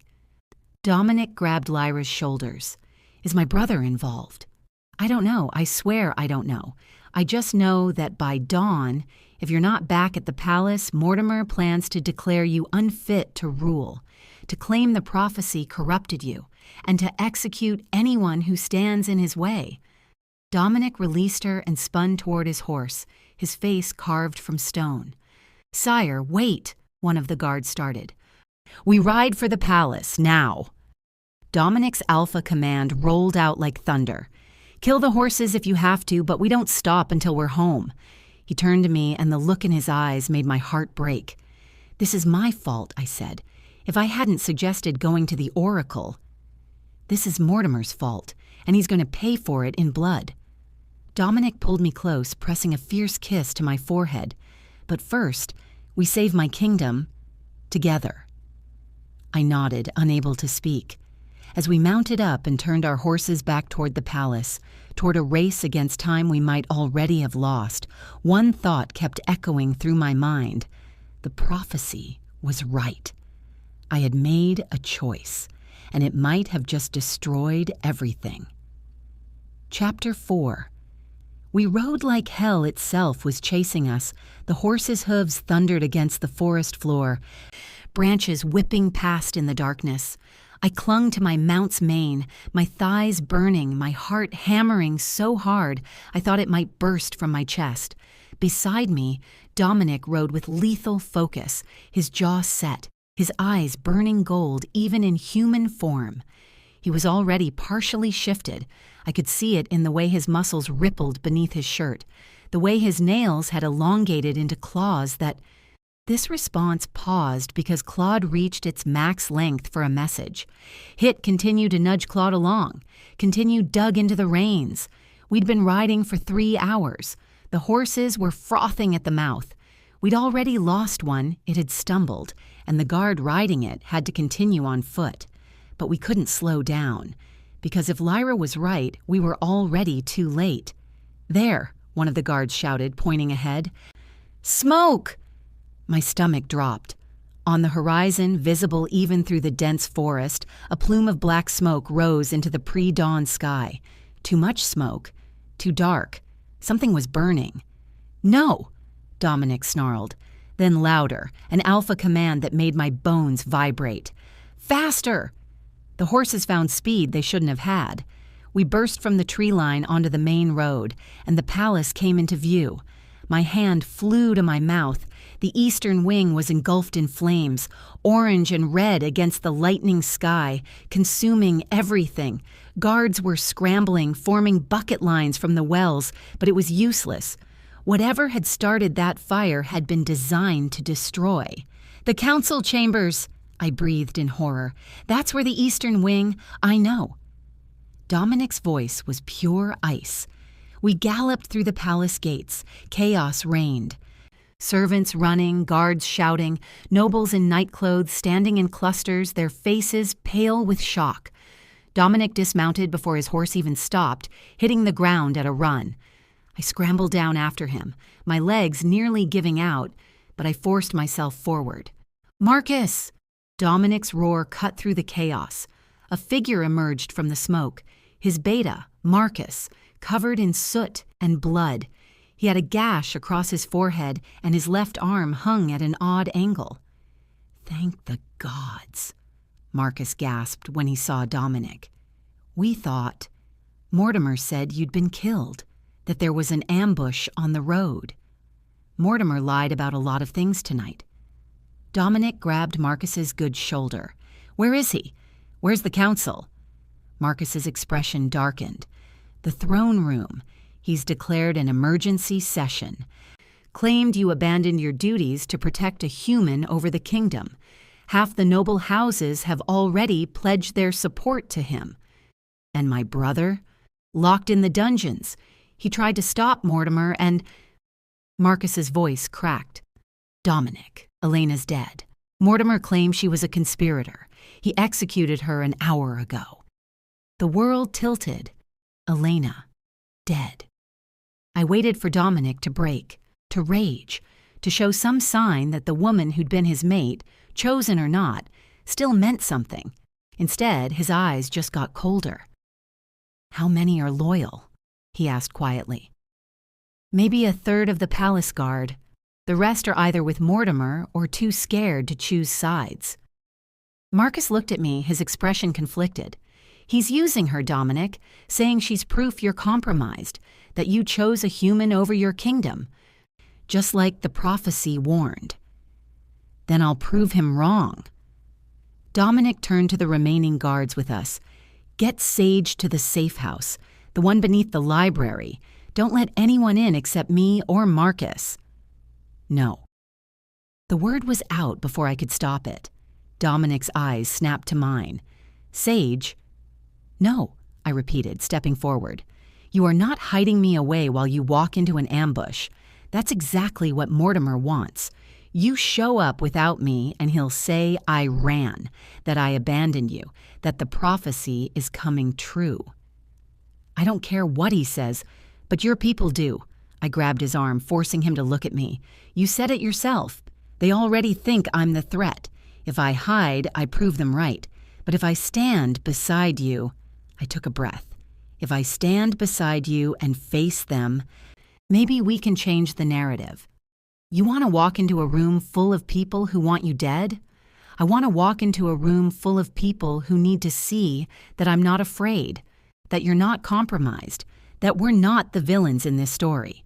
Dominic grabbed Lyra's shoulders. "Is my brother involved?" "I don't know. I swear I don't know. I just know that by dawn, if you're not back at the palace, Mortimer plans to declare you unfit to rule, to claim the prophecy corrupted you, and to execute anyone who stands in his way." Dominic released her and spun toward his horse, his face carved from stone. "Sire, wait," one of the guards started. "We ride for the palace, now." Dominic's alpha command rolled out like thunder. "Kill the horses if you have to, but we don't stop until we're home." He turned to me, and the look in his eyes made my heart break. "This is my fault," I said. "If I hadn't suggested going to the oracle." "This is Mortimer's fault, and he's going to pay for it in blood." Dominic pulled me close, pressing a fierce kiss to my forehead. "But first, we save my kingdom together." I nodded, unable to speak. As we mounted up and turned our horses back toward the palace, toward a race against time we might already have lost, one thought kept echoing through my mind. The prophecy was right. I had made a choice, and it might have just destroyed everything. Chapter 4. We rode like hell itself was chasing us. The horses' hooves thundered against the forest floor, branches whipping past in the darkness. I clung to my mount's mane, my thighs burning, my heart hammering so hard I thought it might burst from my chest. Beside me, Dominic rode with lethal focus, his jaw set, his eyes burning gold even in human form. He was already partially shifted. I could see it in the way his muscles rippled beneath his shirt, the way his nails had elongated into claws that... This response paused because Claude reached its max length for a message. Hit continued to nudge Claude along, continued dug into the reins. We'd been riding for 3 hours. The horses were frothing at the mouth. We'd already lost one, it had stumbled, and the guard riding it had to continue on foot. But we couldn't slow down, because if Lyra was right, we were already too late. "There," one of the guards shouted, pointing ahead. "Smoke!" My stomach dropped. On the horizon, visible even through the dense forest, a plume of black smoke rose into the pre-dawn sky. Too much smoke. Too dark. Something was burning. "No!" Dominic snarled. Then louder, an alpha command that made my bones vibrate. "Faster!" The horses found speed they shouldn't have had. We burst from the tree line onto the main road, and the palace came into view. My hand flew to my mouth. The eastern wing was engulfed in flames, orange and red against the lightning sky, consuming everything. Guards were scrambling, forming bucket lines from the wells, but it was useless. Whatever had started that fire had been designed to destroy. "The council chambers!" I breathed in horror. "That's where the eastern wing—" "I know." Dominic's voice was pure ice. We galloped through the palace gates. Chaos reigned. Servants running, guards shouting, nobles in nightclothes standing in clusters, their faces pale with shock. Dominic dismounted before his horse even stopped, hitting the ground at a run. I scrambled down after him, my legs nearly giving out, but I forced myself forward. "Marcus!" Dominic's roar cut through the chaos. A figure emerged from the smoke, his beta, Marcus, covered in soot and blood. He had a gash across his forehead, and his left arm hung at an odd angle. "Thank the gods," Marcus gasped when he saw Dominic. We thought. Mortimer said you'd been killed, that there was an ambush on the road. Mortimer lied about a lot of things tonight. Dominic grabbed Marcus's good shoulder. Where is he? Where's the council? Marcus's expression darkened. The throne room. He's declared an emergency session. Claimed you abandoned your duties to protect a human over the kingdom. Half the noble houses have already pledged their support to him. And my brother? Locked in the dungeons. He tried to stop Mortimer and... Marcus's voice cracked. Dominic, Elena's dead. Mortimer claimed she was a conspirator. He executed her an hour ago. The world tilted. Elena, dead. I waited for Dominic to break, to rage, to show some sign that the woman who'd been his mate, chosen or not, still meant something. Instead, his eyes just got colder. How many are loyal? He asked quietly. Maybe a third of the palace guard. The rest are either with Mortimer or too scared to choose sides. Marcus looked at me, his expression conflicted. He's using her, Dominic, saying she's proof you're compromised, that you chose a human over your kingdom, just like the prophecy warned. Then I'll prove him wrong. Dominic turned to the remaining guards with us. Get Sage to the safe house, the one beneath the library. Don't let anyone in except me or Marcus. No. The word was out before I could stop it. Dominic's eyes snapped to mine. Sage? No, I repeated, stepping forward. You are not hiding me away while you walk into an ambush. That's exactly what Mortimer wants. You show up without me and he'll say I ran, that I abandoned you, that the prophecy is coming true. I don't care what he says, but your people do. I grabbed his arm, forcing him to look at me. You said it yourself. They already think I'm the threat. If I hide, I prove them right. But if I stand beside you... I took a breath. If I stand beside you and face them, maybe we can change the narrative. You want to walk into a room full of people who want you dead? I want to walk into a room full of people who need to see that I'm not afraid, that you're not compromised, that we're not the villains in this story.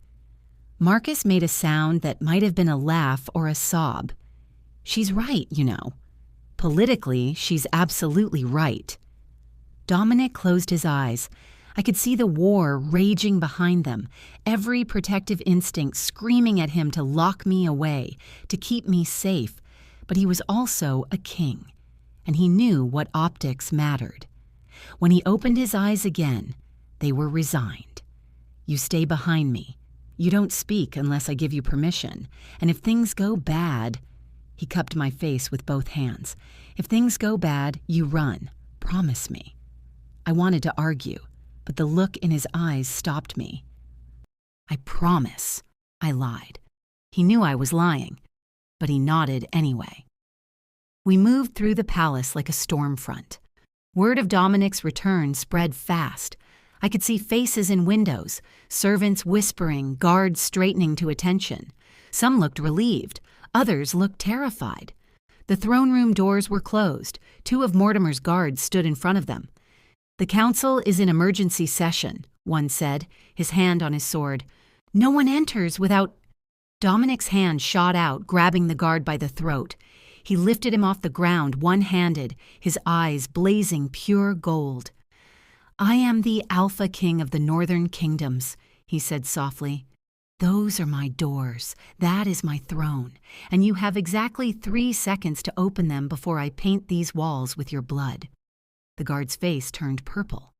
Marcus made a sound that might have been a laugh or a sob. She's right, you know. Politically, she's absolutely right. Dominic closed his eyes. I could see the war raging behind them, every protective instinct screaming at him to lock me away, to keep me safe. But he was also a king, and he knew what optics mattered. When he opened his eyes again, they were resigned. You stay behind me. You don't speak unless I give you permission. And if things go bad... He cupped my face with both hands. If things go bad, you run. Promise me. I wanted to argue, but the look in his eyes stopped me. I promise, I lied. He knew I was lying, but he nodded anyway. We moved through the palace like a storm front. Word of Dominic's return spread fast. I could see faces in windows, servants whispering, guards straightening to attention. Some looked relieved, others looked terrified. The throne room doors were closed. 2 of Mortimer's guards stood in front of them. The council is in emergency session, one said, his hand on his sword. No one enters without... Dominic's hand shot out, grabbing the guard by the throat. He lifted him off the ground, one-handed, his eyes blazing pure gold. I am the Alpha King of the Northern Kingdoms, he said softly. Those are my doors. That is my throne. And you have exactly 3 seconds to open them before I paint these walls with your blood. The guard's face turned purple.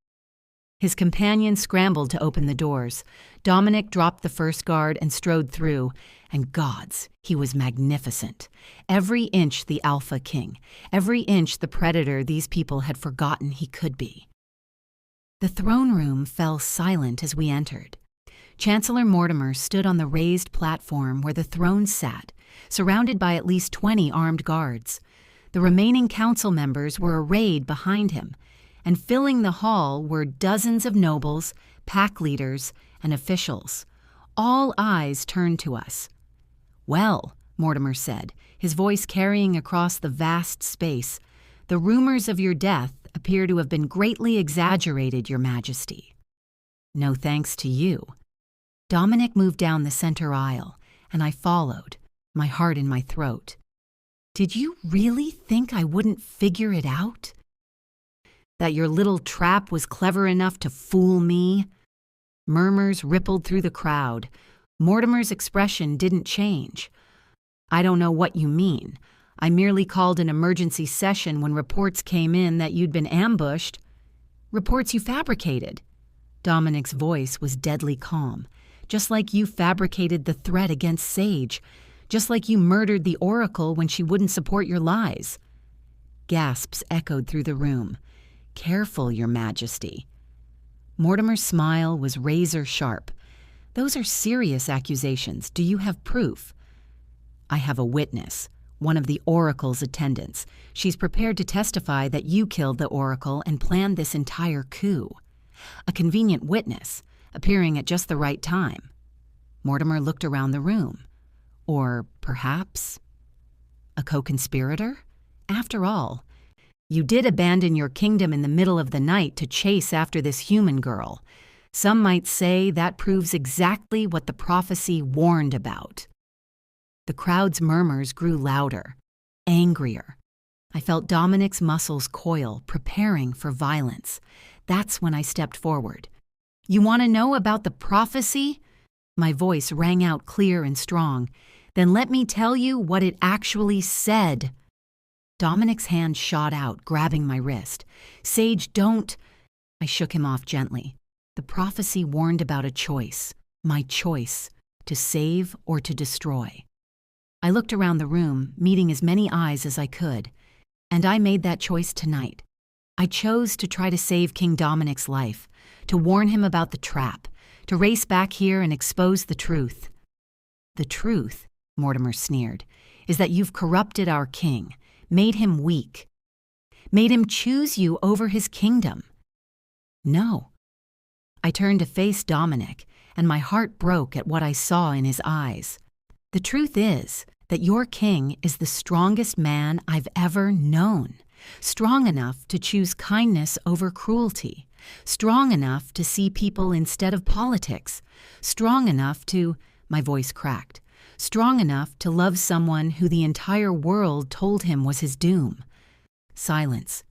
His companion scrambled to open the doors. Dominic dropped the first guard and strode through. And gods, he was magnificent. Every inch the Alpha King. Every inch the predator these people had forgotten he could be. The throne room fell silent as we entered. Chancellor Mortimer stood on the raised platform where the throne sat, surrounded by at least 20 armed guards. The remaining council members were arrayed behind him, and filling the hall were dozens of nobles, pack leaders, and officials. All eyes turned to us. Well, Mortimer said, his voice carrying across the vast space, the rumors of your death, appear to have been greatly exaggerated, Your Majesty." "No thanks to you." Dominic moved down the center aisle, and I followed, my heart in my throat. "Did you really think I wouldn't figure it out? That your little trap was clever enough to fool me?" Murmurs rippled through the crowd. Mortimer's expression didn't change. "I don't know what you mean. I merely called an emergency session when reports came in that you'd been ambushed." "Reports you fabricated." Dominic's voice was deadly calm. "Just like you fabricated the threat against Sage. Just like you murdered the Oracle when she wouldn't support your lies." Gasps echoed through the room. "Careful, Your Majesty." Mortimer's smile was razor sharp. "Those are serious accusations. Do you have proof?" "I have a witness, one of the Oracle's attendants. She's prepared to testify that you killed the Oracle and planned this entire coup. A convenient witness, appearing at just the right time." Mortimer looked around the room. "Or perhaps a co-conspirator? After all, you did abandon your kingdom in the middle of the night to chase after this human girl. Some might say that proves exactly what the prophecy warned about." The crowd's murmurs grew louder, angrier. I felt Dominic's muscles coil, preparing for violence. That's when I stepped forward. "You want to know about the prophecy?" My voice rang out clear and strong. "Then let me tell you what it actually said." Dominic's hand shot out, grabbing my wrist. "Sage, don't." I shook him off gently. "The prophecy warned about a choice, my choice, to save or to destroy." I looked around the room, meeting as many eyes as I could, and I made that choice tonight. I chose to try to save King Dominic's life, to warn him about the trap, to race back here and expose the truth. "The truth," Mortimer sneered, "is that you've corrupted our king, made him weak, made him choose you over his kingdom." "No." I turned to face Dominic, and my heart broke at what I saw in his eyes. "The truth is that your king is the strongest man I've ever known, strong enough to choose kindness over cruelty, strong enough to see people instead of politics, strong enough to," my voice cracked, "strong enough to love someone who the entire world told him was his doom." Silence.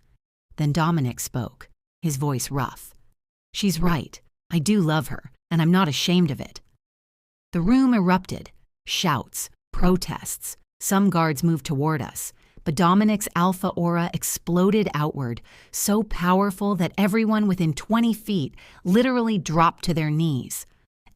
Then Dominic spoke, his voice rough. "She's right. I do love her, and I'm not ashamed of it." The room erupted. Shouts, protests. Some guards moved toward us, but Dominic's alpha aura exploded outward, so powerful that everyone within 20 feet literally dropped to their knees.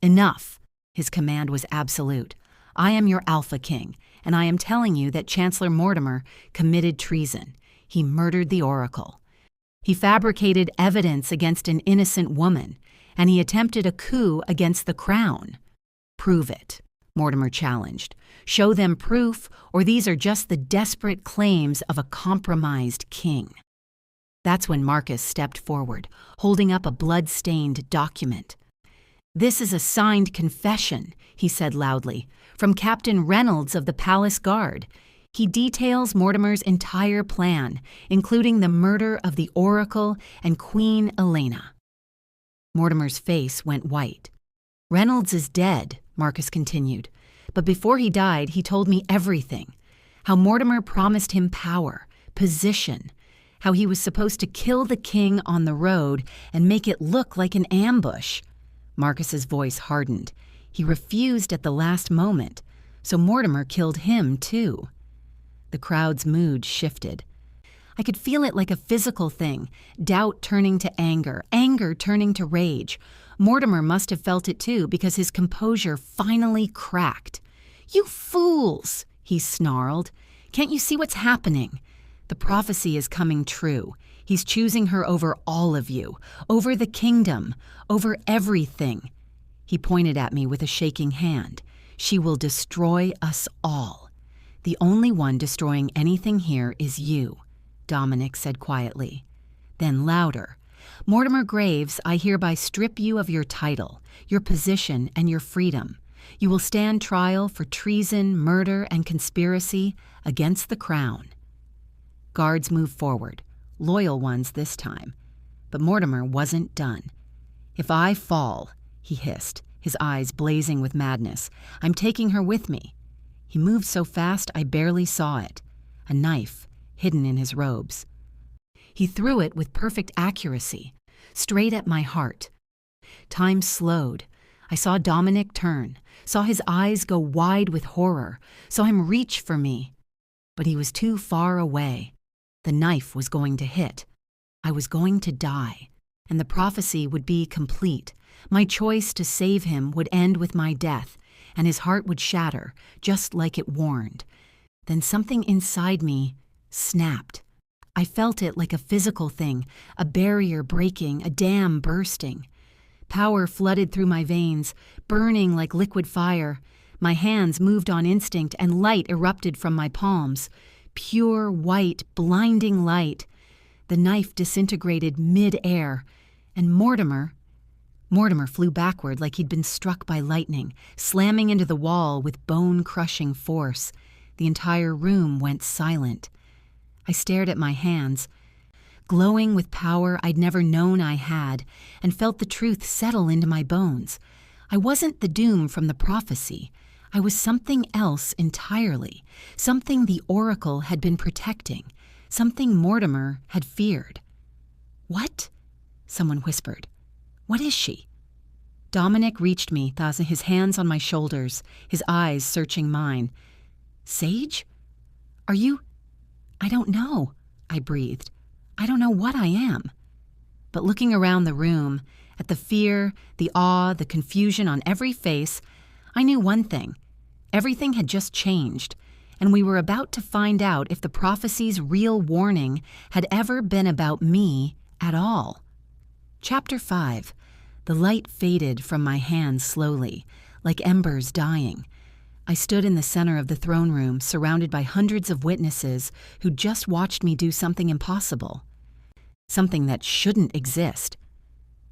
"Enough!" His command was absolute. "I am your Alpha King, and I am telling you that Chancellor Mortimer committed treason. He murdered the Oracle. He fabricated evidence against an innocent woman, and he attempted a coup against the crown." "Prove it," Mortimer challenged. "Show them proof, or these are just the desperate claims of a compromised king." That's when Marcus stepped forward, holding up a blood-stained document. "This is a signed confession," he said loudly, "from Captain Reynolds of the Palace Guard. He details Mortimer's entire plan, including the murder of the Oracle and Queen Elena." Mortimer's face went white. "Reynolds is dead," Marcus continued, "but before he died, he told me everything. How Mortimer promised him power, position, how he was supposed to kill the king on the road and make it look like an ambush." Marcus's voice hardened. "He refused at the last moment, so Mortimer killed him too." The crowd's mood shifted. I could feel it like a physical thing, doubt turning to anger, anger turning to rage. Mortimer must have felt it too, because his composure finally cracked. "You fools!" he snarled. "Can't you see what's happening? The prophecy is coming true. He's choosing her over all of you, over the kingdom, over everything." He pointed at me with a shaking hand. "She will destroy us all. The only one destroying anything here is you," Dominic said quietly. Then louder, "Mortimer Graves, I hereby strip you of your title, your position, and your freedom. You will stand trial for treason, murder, and conspiracy against the crown." Guards moved forward, loyal ones this time. But Mortimer wasn't done. "If I fall," he hissed, his eyes blazing with madness, "I'm taking her with me." He moved so fast I barely saw it, a knife hidden in his robes. He threw it with perfect accuracy, straight at my heart. Time slowed. I saw Dominic turn, saw his eyes go wide with horror, saw him reach for me. But he was too far away. The knife was going to hit. I was going to die, and the prophecy would be complete. My choice to save him would end with my death, and his heart would shatter, just like it warned. Then something inside me snapped. I felt it like a physical thing, a barrier breaking, a dam bursting. Power flooded through my veins, burning like liquid fire. My hands moved on instinct, and light erupted from my palms. Pure, white, blinding light. The knife disintegrated mid-air, and Mortimer flew backward like he'd been struck by lightning, slamming into the wall with bone-crushing force. The entire room went silent. I stared at my hands, glowing with power I'd never known I had, and felt the truth settle into my bones. I wasn't the doom from the prophecy. I was something else entirely, something the Oracle had been protecting, something Mortimer had feared. "What?" someone whispered. "What is she?" Dominic reached me, his hands on my shoulders, his eyes searching mine. "Sage? Are you—" "I don't know," I breathed. "I don't know what I am." But looking around the room, at the fear, the awe, the confusion on every face, I knew one thing. Everything had just changed, and we were about to find out if the prophecy's real warning had ever been about me at all. Chapter 5. The light faded from my hands slowly, like embers dying. I stood in the center of the throne room, surrounded by hundreds of witnesses who'd just watched me do something impossible. Something that shouldn't exist.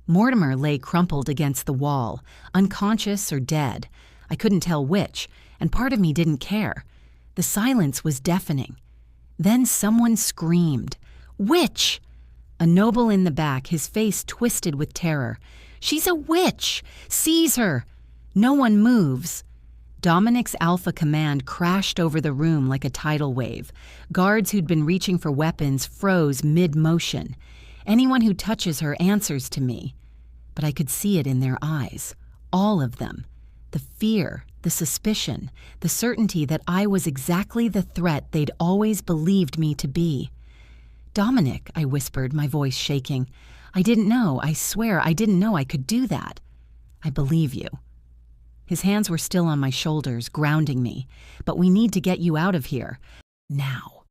Mortimer lay crumpled against the wall, unconscious or dead. I couldn't tell which, and part of me didn't care. The silence was deafening. Then someone screamed, "Witch!" A noble in the back, his face twisted with terror. "She's a witch! Seize her!" No one moves. Dominic's alpha command crashed over the room like a tidal wave. Guards who'd been reaching for weapons froze mid-motion. Anyone who touches her answers to me. But I could see it in their eyes. All of them. The fear, the suspicion, the certainty that I was exactly the threat they'd always believed me to be. "Dominic," I whispered, my voice shaking. "I didn't know, I swear, I didn't know I could do that." "I believe you." His hands were still on my shoulders, grounding me. "But we need to get you out of here. Now."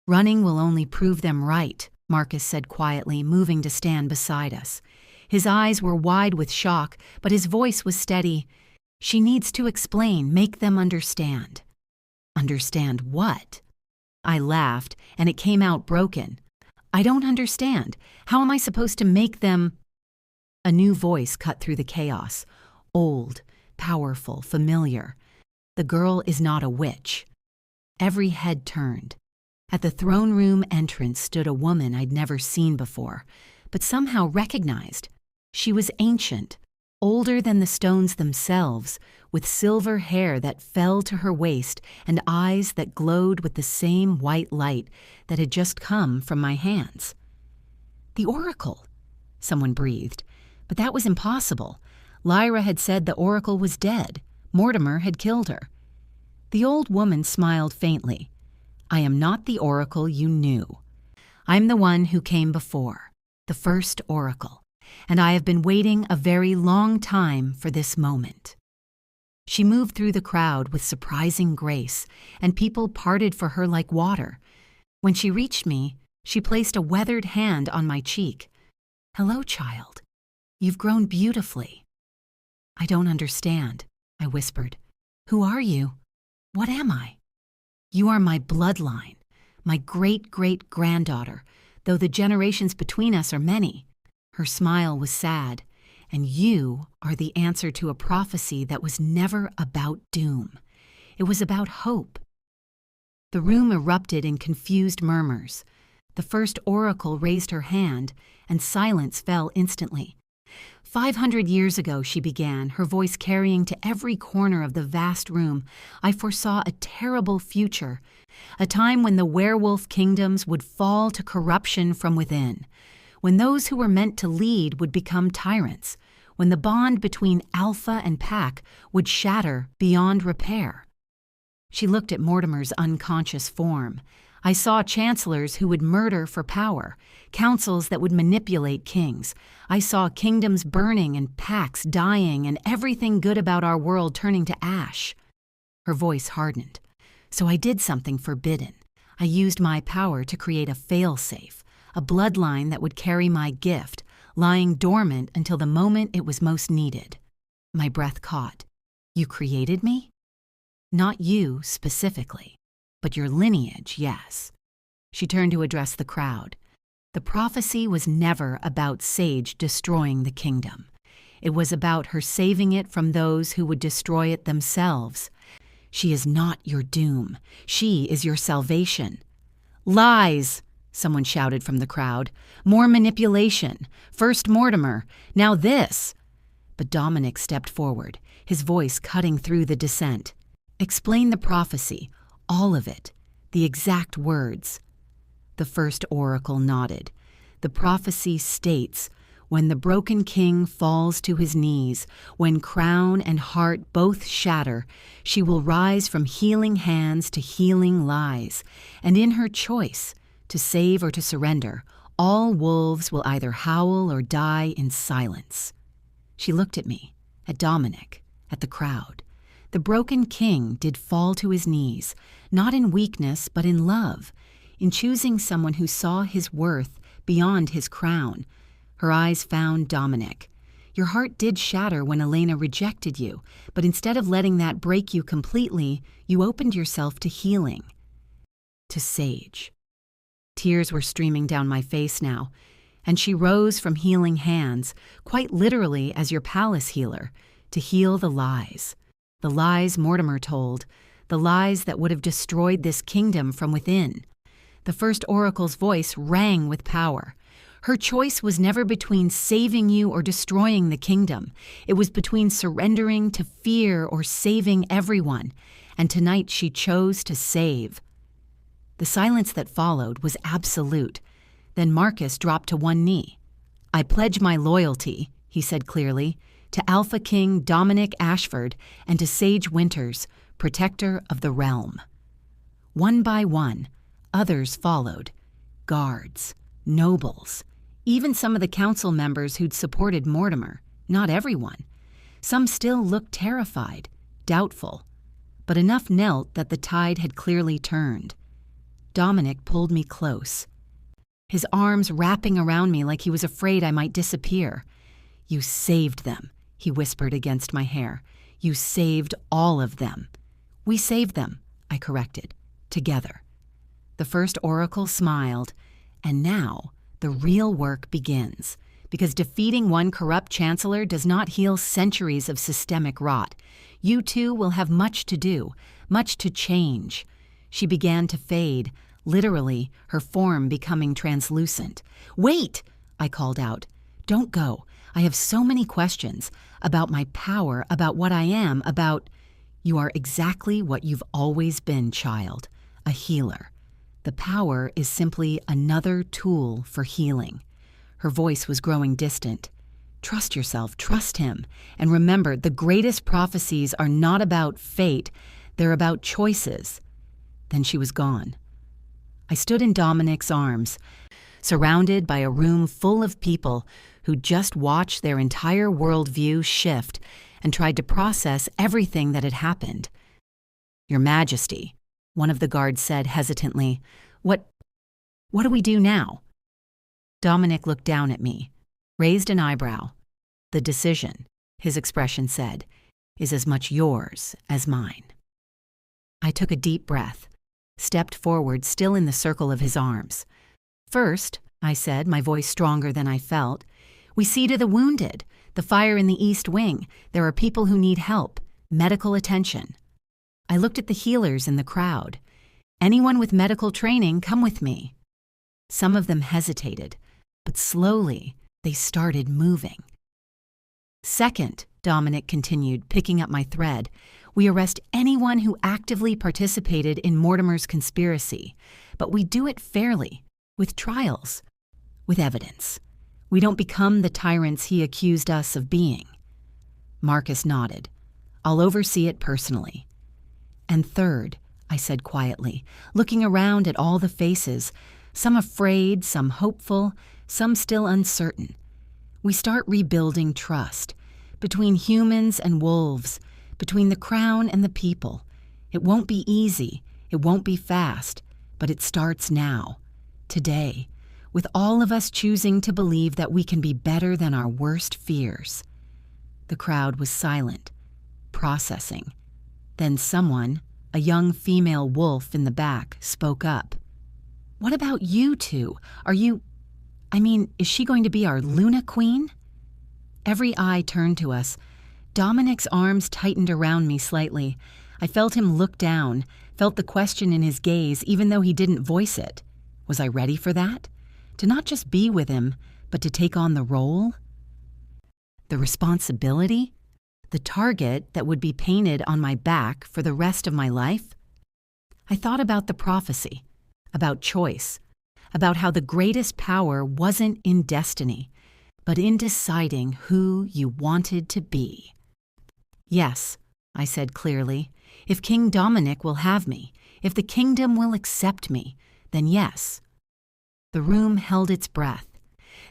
"Running will only prove them right," Marcus said quietly, moving to stand beside us. His eyes were wide with shock, but his voice was steady. "She needs to explain, make them understand." "Understand what?" I laughed, and it came out broken. "I don't understand. How am I supposed to make them—" A new voice cut through the chaos. Old, powerful, familiar. "The girl is not a witch." Every head turned. At the throne room entrance stood a woman I'd never seen before, but somehow recognized. She was ancient, older than the stones themselves, with silver hair that fell to her waist and eyes that glowed with the same white light that had just come from my hands. "The Oracle," someone breathed, but that was impossible. Lyra had said the Oracle was dead. Mortimer had killed her. The old woman smiled faintly. "I am not the Oracle you knew. I'm the one who came before, the first Oracle, and I have been waiting a very long time for this moment." She moved through the crowd with surprising grace, and people parted for her like water. When she reached me, she placed a weathered hand on my cheek. "Hello, child. You've grown beautifully." "I don't understand," I whispered. "Who are you? What am I?" "You are my bloodline, my great-great-granddaughter, though the generations between us are many." Her smile was sad. "And you are the answer to a prophecy that was never about doom. It was about hope." The room erupted in confused murmurs. The first oracle raised her hand, and silence fell instantly. 500 years ago, she began, her voice carrying to every corner of the vast room, I foresaw a terrible future, a time when the werewolf kingdoms would fall to corruption from within, when those who were meant to lead would become tyrants, when the bond between alpha and pack would shatter beyond repair. She looked at Mortimer's unconscious form. I saw chancellors who would murder for power, councils that would manipulate kings. I saw kingdoms burning and packs dying and everything good about our world turning to ash. Her voice hardened. So I did something forbidden. I used my power to create a fail-safe, a bloodline that would carry my gift, lying dormant until the moment it was most needed. My breath caught. You created me? Not you specifically, but your lineage, yes. She turned to address the crowd. The prophecy was never about Sage destroying the kingdom. It was about her saving it from those who would destroy it themselves. She is not your doom. She is your salvation. Lies! Someone shouted from the crowd. More manipulation. First Mortimer, now this. But Dominic stepped forward, his voice cutting through the dissent. Explain the prophecy, all of it, the exact words. The first oracle nodded. The prophecy states, when the broken king falls to his knees, when crown and heart both shatter, she will rise from healing hands to healing lies, and in her choice, to save or to surrender, all wolves will either howl or die in silence. She looked at me, at Dominic, at the crowd. The broken king did fall to his knees, not in weakness but in love, in choosing someone who saw his worth beyond his crown. Her eyes found Dominic. Your heart did shatter when Elena rejected you, but instead of letting that break you completely, you opened yourself to healing. To Sage. Tears were streaming down my face now, and she rose from healing hands, quite literally as your palace healer, to heal the lies Mortimer told, the lies that would have destroyed this kingdom from within. The first oracle's voice rang with power. Her choice was never between saving you or destroying the kingdom. It was between surrendering to fear or saving everyone, and tonight she chose to save. The silence that followed was absolute. Then Marcus dropped to one knee. I pledge my loyalty, he said clearly, to Alpha King Dominic Ashford and to Sage Winters, protector of the realm. One by one, others followed. Guards, nobles, even some of the council members who'd supported Mortimer. Not everyone. Some still looked terrified, doubtful. But enough knelt that the tide had clearly turned. Dominic pulled me close, his arms wrapping around me like he was afraid I might disappear. You saved them, he whispered against my hair. You saved all of them. We saved them, I corrected, together. The first oracle smiled, and now the real work begins, because defeating one corrupt chancellor does not heal centuries of systemic rot. You two will have much to do, much to change. She began to fade, literally, her form becoming translucent. Wait, I called out. Don't go. I have so many questions about my power, about what I am, about... You are exactly what you've always been, child, a healer. The power is simply another tool for healing. Her voice was growing distant. Trust yourself, trust him, and remember, the greatest prophecies are not about fate, they're about choices. Then she was gone. I stood in Dominic's arms, surrounded by a room full of people who just watched their entire worldview shift and tried to process everything that had happened. Your Majesty, one of the guards said hesitantly, What do we do now? Dominic looked down at me, raised an eyebrow. The decision, his expression said, is as much yours as mine. I took a deep breath, stepped forward, still in the circle of his arms. First, I said, my voice stronger than I felt, we see to the wounded, the fire in the East Wing. There are people who need help, medical attention. I looked at the healers in the crowd. Anyone with medical training, come with me. Some of them hesitated, but slowly they started moving. Second, Dominic continued, picking up my thread, we arrest anyone who actively participated in Mortimer's conspiracy, but we do it fairly, with trials, with evidence. We don't become the tyrants he accused us of being. Marcus nodded. I'll oversee it personally. And third, I said quietly, looking around at all the faces, some afraid, some hopeful, some still uncertain. We start rebuilding trust between humans and wolves, between the crown and the people. It won't be easy, it won't be fast, but it starts now, today, with all of us choosing to believe that we can be better than our worst fears. The crowd was silent, processing. Then someone, a young female wolf in the back, spoke up. What about you two? Is she going to be our Luna Queen? Every eye turned to us. Dominic's arms tightened around me slightly. I felt him look down, felt the question in his gaze even though he didn't voice it. Was I ready for that? To not just be with him, but to take on the role? The responsibility? The target that would be painted on my back for the rest of my life? I thought about the prophecy, about choice, about how the greatest power wasn't in destiny, but in deciding who you wanted to be. Yes, I said clearly, if King Dominic will have me, if the kingdom will accept me, then yes. The room held its breath.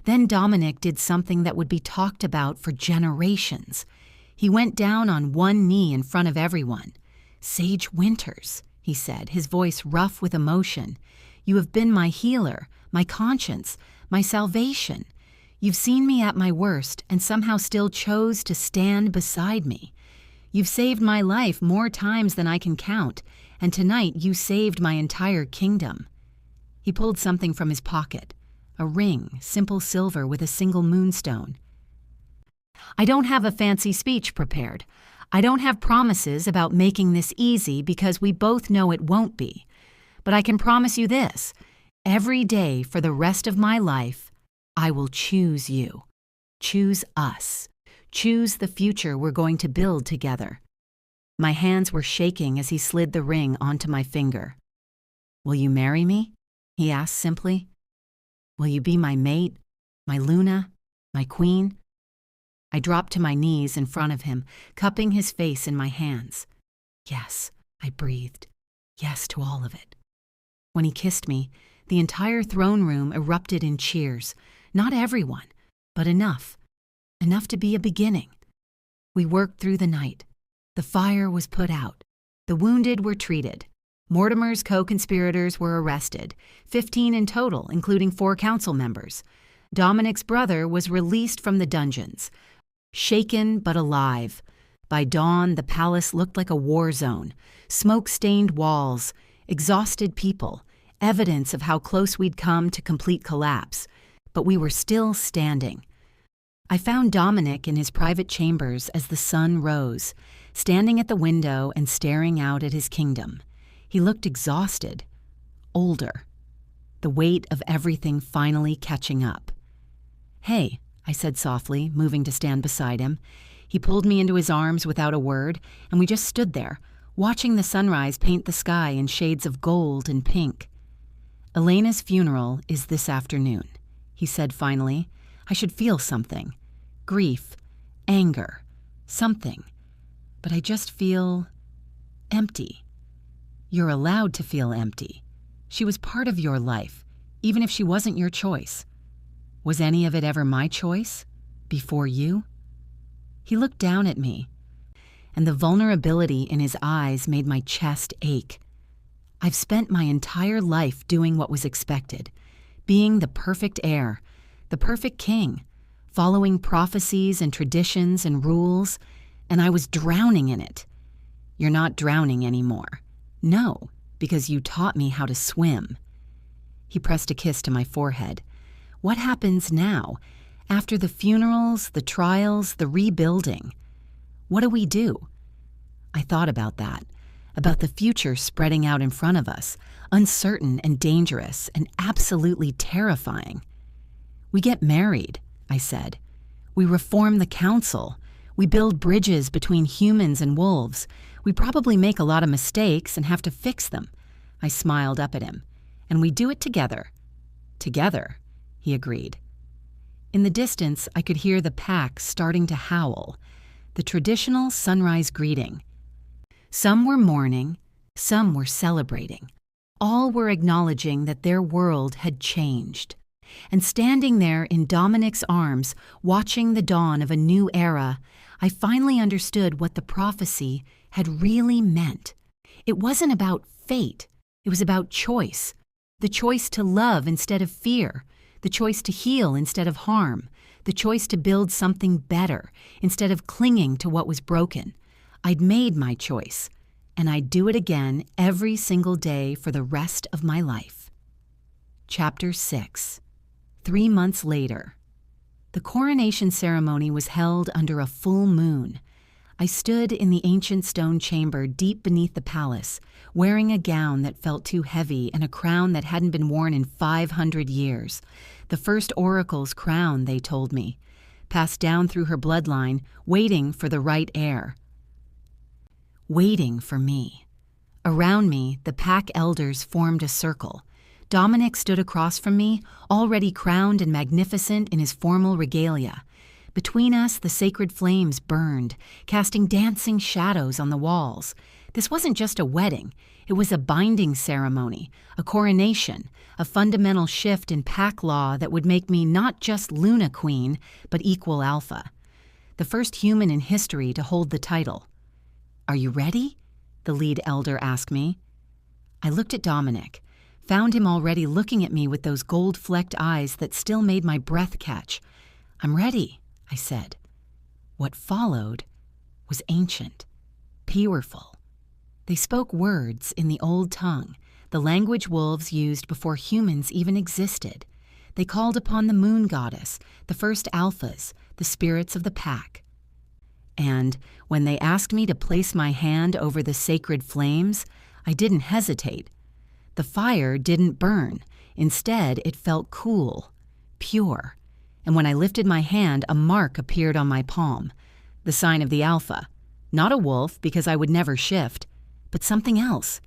Then Dominic did something that would be talked about for generations. He went down on one knee in front of everyone. Sage Winters, he said, his voice rough with emotion. You have been my healer, my conscience, my salvation. You've seen me at my worst and somehow still chose to stand beside me. You've saved my life more times than I can count, and tonight you saved my entire kingdom. He pulled something from his pocket, a ring, simple silver with a single moonstone. I don't have a fancy speech prepared. I don't have promises about making this easy because we both know it won't be. But I can promise you this, every day for the rest of my life, I will choose you, choose us, choose the future we're going to build together. My hands were shaking as he slid the ring onto my finger. Will you marry me? He asked simply. Will you be my mate, my Luna, my queen? I dropped to my knees in front of him, cupping his face in my hands. Yes, I breathed. Yes to all of it. When he kissed me, the entire throne room erupted in cheers. Not everyone, but enough. Enough to be a beginning. We worked through the night. The fire was put out. The wounded were treated. Mortimer's co-conspirators were arrested, 15 in total, including 4 council members. Dominic's brother was released from the dungeons. Shaken but alive. By dawn, the palace looked like a war zone. Smoke-stained walls, exhausted people, evidence of how close we'd come to complete collapse. But we were still standing. I found Dominic in his private chambers as the sun rose, standing at the window and staring out at his kingdom. He looked exhausted, older, the weight of everything finally catching up. Hey, I said softly, moving to stand beside him. He pulled me into his arms without a word, and we just stood there, watching the sunrise paint the sky in shades of gold and pink. Elena's funeral is this afternoon, he said finally. I should feel something. Grief, anger, something. But I just feel empty. You're allowed to feel empty. She was part of your life, even if she wasn't your choice. Was any of it ever my choice? Before you? He looked down at me, and the vulnerability in his eyes made my chest ache. I've spent my entire life doing what was expected, being the perfect heir, the perfect king, following prophecies and traditions and rules, and I was drowning in it. You're not drowning anymore. No, because you taught me how to swim. He pressed a kiss to my forehead. What happens now, after the funerals, the trials, the rebuilding? What do we do? I thought about that, about the future spreading out in front of us, uncertain and dangerous and absolutely terrifying. "We get married," I said. "We reform the council. We build bridges between humans and wolves. We probably make a lot of mistakes and have to fix them." I smiled up at him. "And we do it together." "Together," he agreed. In the distance, I could hear the pack starting to howl, the traditional sunrise greeting. Some were mourning, some were celebrating. All were acknowledging that their world had changed. And standing there in Dominic's arms, watching the dawn of a new era, I finally understood what the prophecy had really meant. It wasn't about fate, it was about choice. The choice to love instead of fear, the choice to heal instead of harm, the choice to build something better instead of clinging to what was broken. I'd made my choice, and I'd do it again every single day for the rest of my life. Chapter 6. 3 months later. The coronation ceremony was held under a full moon. I stood in the ancient stone chamber deep beneath the palace, wearing a gown that felt too heavy and a crown that hadn't been worn in 500 years. The first oracle's crown, they told me, passed down through her bloodline, waiting for the right heir. Waiting for me. Around me, the pack elders formed a circle. Dominic stood across from me, already crowned and magnificent in his formal regalia. Between us, the sacred flames burned, casting dancing shadows on the walls. This wasn't just a wedding. It was a binding ceremony, a coronation, a fundamental shift in pack law that would make me not just Luna Queen, but equal alpha. The first human in history to hold the title. "Are you ready?" the lead elder asked me. I looked at Dominic, found him already looking at me with those gold-flecked eyes that still made my breath catch. "I'm ready," I said. What followed was ancient, powerful. They spoke words in the old tongue, the language wolves used before humans even existed. They called upon the moon goddess, the first alphas, the spirits of the pack. And when they asked me to place my hand over the sacred flames, I didn't hesitate. The fire didn't burn. Instead, it felt cool, pure. And when I lifted my hand, a mark appeared on my palm, the sign of the alpha. Not a wolf, because I would never shift, but something else.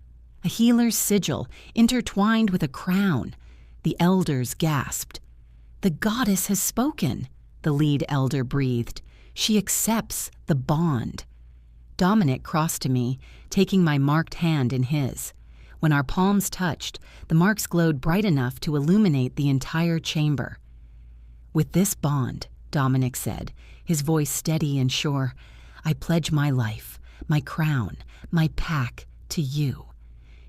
A healer's sigil, intertwined with a crown. The elders gasped. "The goddess has spoken," the lead elder breathed. "She accepts the bond." Dominic crossed to me, taking my marked hand in his. When our palms touched, the marks glowed bright enough to illuminate the entire chamber. "With this bond," Dominic said, his voice steady and sure, "I pledge my life, my crown, my pack to you.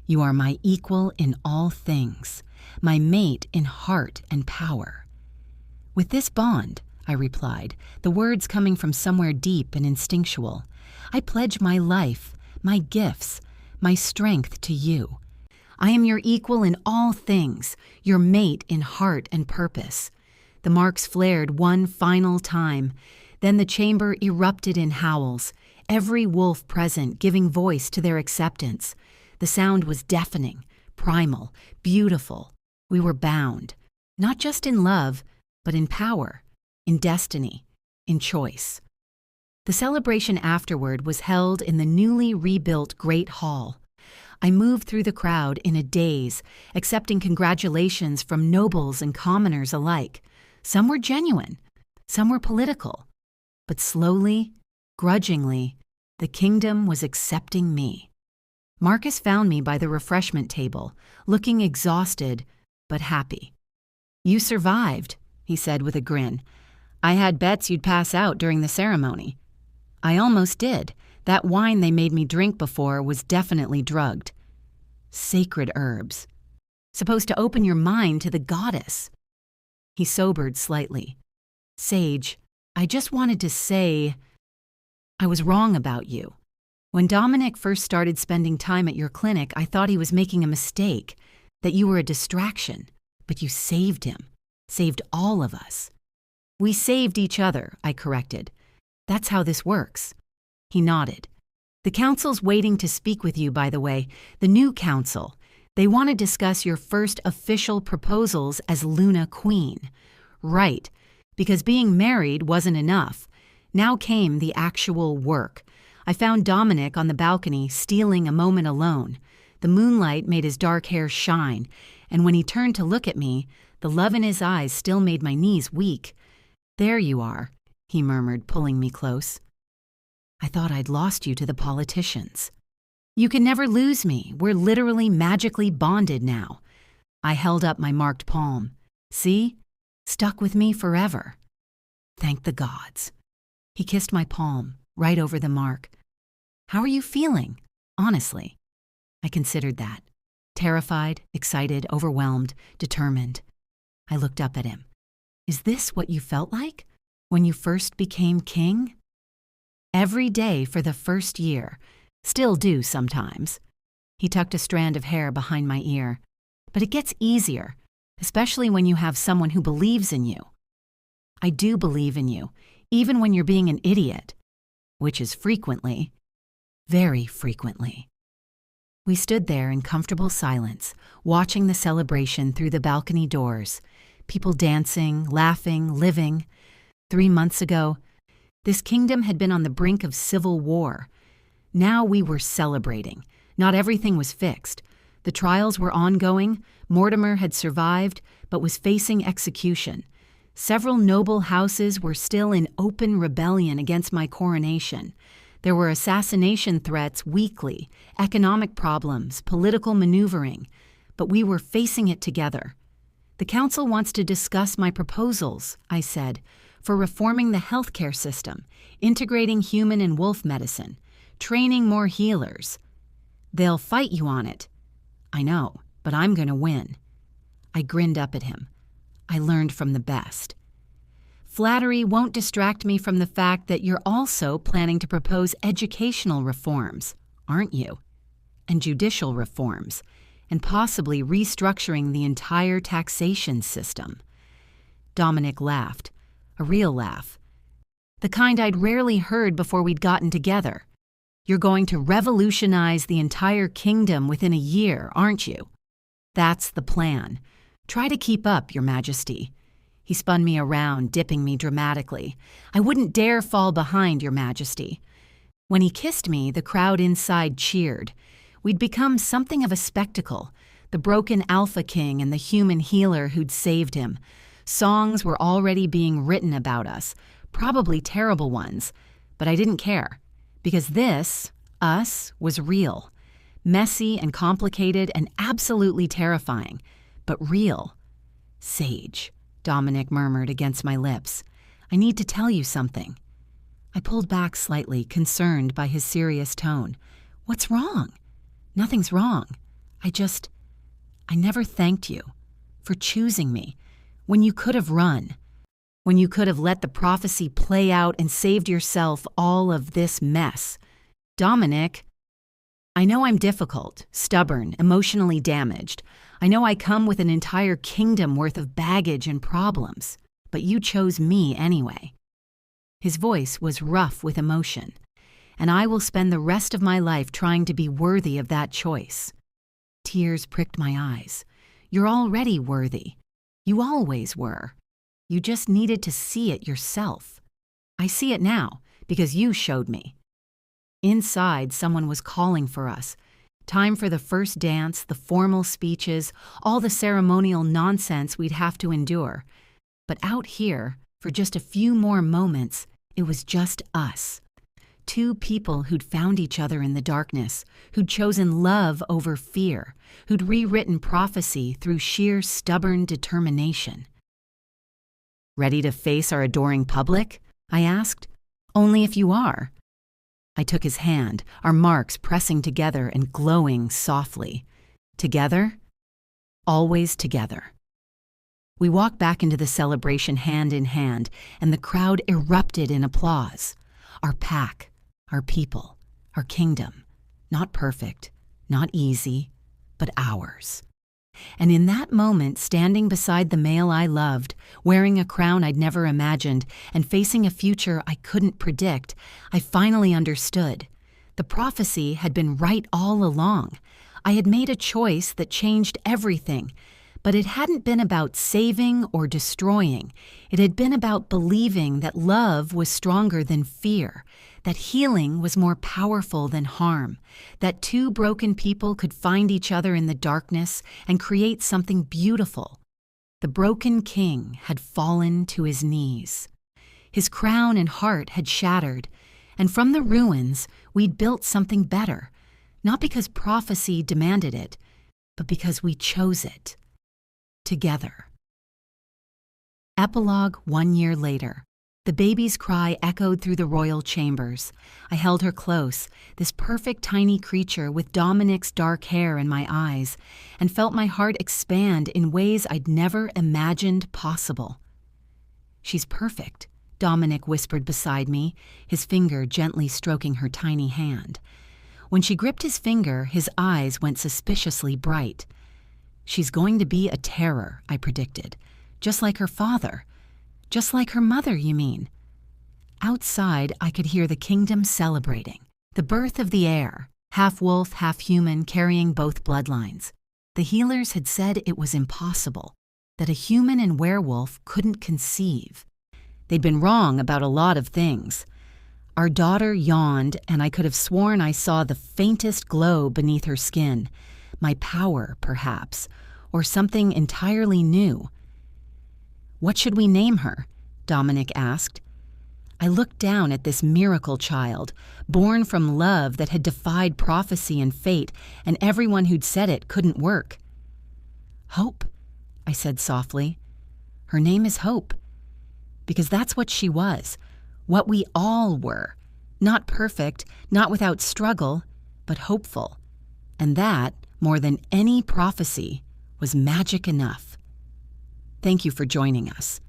You are my equal in all things, my mate in heart and power." "With this bond," I replied, the words coming from somewhere deep and instinctual, "I pledge my life, my gifts, my strength to you. I am your equal in all things, your mate in heart and purpose." The marks flared one final time. Then the chamber erupted in howls, every wolf present giving voice to their acceptance. The sound was deafening, primal, beautiful. We were bound, not just in love, but in power, in destiny, in choice. The celebration afterward was held in the newly rebuilt Great Hall. I moved through the crowd in a daze, accepting congratulations from nobles and commoners alike. Some were genuine, some were political. But slowly, grudgingly, the kingdom was accepting me. Marcus found me by the refreshment table, looking exhausted but happy. "You survived," he said with a grin. "I had bets you'd pass out during the ceremony." "I almost did. That wine they made me drink before was definitely drugged. Sacred herbs. Supposed to open your mind to the goddess." He sobered slightly. "Sage, I just wanted to say I was wrong about you. When Dominic first started spending time at your clinic, I thought he was making a mistake, that you were a distraction, but you saved him, saved all of us." "We saved each other," I corrected. "That's how this works." He nodded. The council's waiting to speak with you, by the way. The new council. They want to discuss your first official proposals as Luna Queen. Right, because being married wasn't enough. Now came the actual work. I found Dominic on the balcony, stealing a moment alone. The moonlight made his dark hair shine, and when he turned to look at me, the love in his eyes still made my knees weak. "There you are," he murmured, pulling me close. "I thought I'd lost you to the politicians." "You can never lose me. We're literally magically bonded now." I held up my marked palm. "See? Stuck with me forever." "Thank the gods." He kissed my palm, right over the mark. "How are you feeling? Honestly." I considered that. Terrified, excited, overwhelmed, determined. I looked up at him. "Is this what you felt like when you first became king?" "Every day for the first year. Still do sometimes." He tucked a strand of hair behind my ear. "But it gets easier, especially when you have someone who believes in you." "I do believe in you, even when you're being an idiot." "Which is frequently." "Very frequently." We stood there in comfortable silence, watching the celebration through the balcony doors. People dancing, laughing, living. 3 months ago, this kingdom had been on the brink of civil war. Now we were celebrating. Not everything was fixed. The trials were ongoing. Mortimer had survived, but was facing execution. Several noble houses were still in open rebellion against my coronation. There were assassination threats weekly, economic problems, political maneuvering, but we were facing it together. "The council wants to discuss my proposals," I said, "for reforming the healthcare system, integrating human and wolf medicine, training more healers." "They'll fight you on it." "I know, but I'm going to win." I grinned up at him. I learned from the best. "Flattery won't distract me from the fact that you're also planning to propose educational reforms, aren't you? And judicial reforms, and possibly restructuring the entire taxation system." Dominic laughed, a real laugh. The kind I'd rarely heard before we'd gotten together. "You're going to revolutionize the entire kingdom within a year, aren't you?" "That's the plan. Try to keep up, Your Majesty." He spun me around, dipping me dramatically. "I wouldn't dare fall behind, Your Majesty." When he kissed me, the crowd inside cheered. We'd become something of a spectacle, the broken Alpha King and the human healer who'd saved him. Songs were already being written about us, probably terrible ones, but I didn't care, because this, us, was real. Messy and complicated and absolutely terrifying, but real. "Sage," Dominic murmured against my lips. "I need to tell you something." I pulled back slightly, concerned by his serious tone. "What's wrong?" "Nothing's wrong. I never thanked you for choosing me when you could have run, when you could have let the prophecy play out and saved yourself all of this mess." "Dominic, I know I'm difficult, stubborn, emotionally damaged. I know I come with an entire kingdom worth of baggage and problems, but you chose me anyway." His voice was rough with emotion, "and I will spend the rest of my life trying to be worthy of that choice." Tears pricked my eyes. "You're already worthy. You always were. You just needed to see it yourself. I see it now, because you showed me." Inside, someone was calling for us. Time for the first dance, the formal speeches, all the ceremonial nonsense we'd have to endure. But out here, for just a few more moments, it was just us. 2 people who'd found each other in the darkness, who'd chosen love over fear, who'd rewritten prophecy through sheer stubborn determination. "Ready to face our adoring public?" I asked. "Only if you are." I took his hand, our marks pressing together and glowing softly. Together? Always together. We walked back into the celebration hand in hand, and the crowd erupted in applause. Our pack, our people, our kingdom. Not perfect, not easy, but ours. And in that moment, standing beside the male I loved, wearing a crown I'd never imagined, and facing a future I couldn't predict, I finally understood. The The prophecy had been right all along. I had made a choice that changed everything, but it hadn't been about saving or destroying. It had been about believing that love was stronger than fear, that healing was more powerful than harm, that two broken people could find each other in the darkness and create something beautiful. The broken king had fallen to his knees. His crown and heart had shattered, and from the ruins we'd built something better, not because prophecy demanded it, but because we chose it. Together. Epilogue 1 year later. The baby's cry echoed through the royal chambers. I held her close, this perfect tiny creature with Dominic's dark hair in my eyes, and felt my heart expand in ways I'd never imagined possible. "She's perfect," Dominic whispered beside me, his finger gently stroking her tiny hand. When she gripped his finger, his eyes went suspiciously bright. "She's going to be a terror," I predicted. "Just like her father." "Just like her mother, you mean?" Outside, I could hear the kingdom celebrating. The birth of the heir, half wolf, half human, carrying both bloodlines. The healers had said it was impossible, that a human and werewolf couldn't conceive. They'd been wrong about a lot of things. Our daughter yawned, and I could have sworn I saw the faintest glow beneath her skin. My power, perhaps, or something entirely new. "What should we name her?" Dominic asked. I looked down at this miracle child, born from love that had defied prophecy and fate, and everyone who'd said it couldn't work. "Hope," I said softly. "Her name is Hope." Because that's what she was, what we all were. Not perfect, not without struggle, but hopeful. And that, more than any prophecy, was magic enough. Thank you for joining us.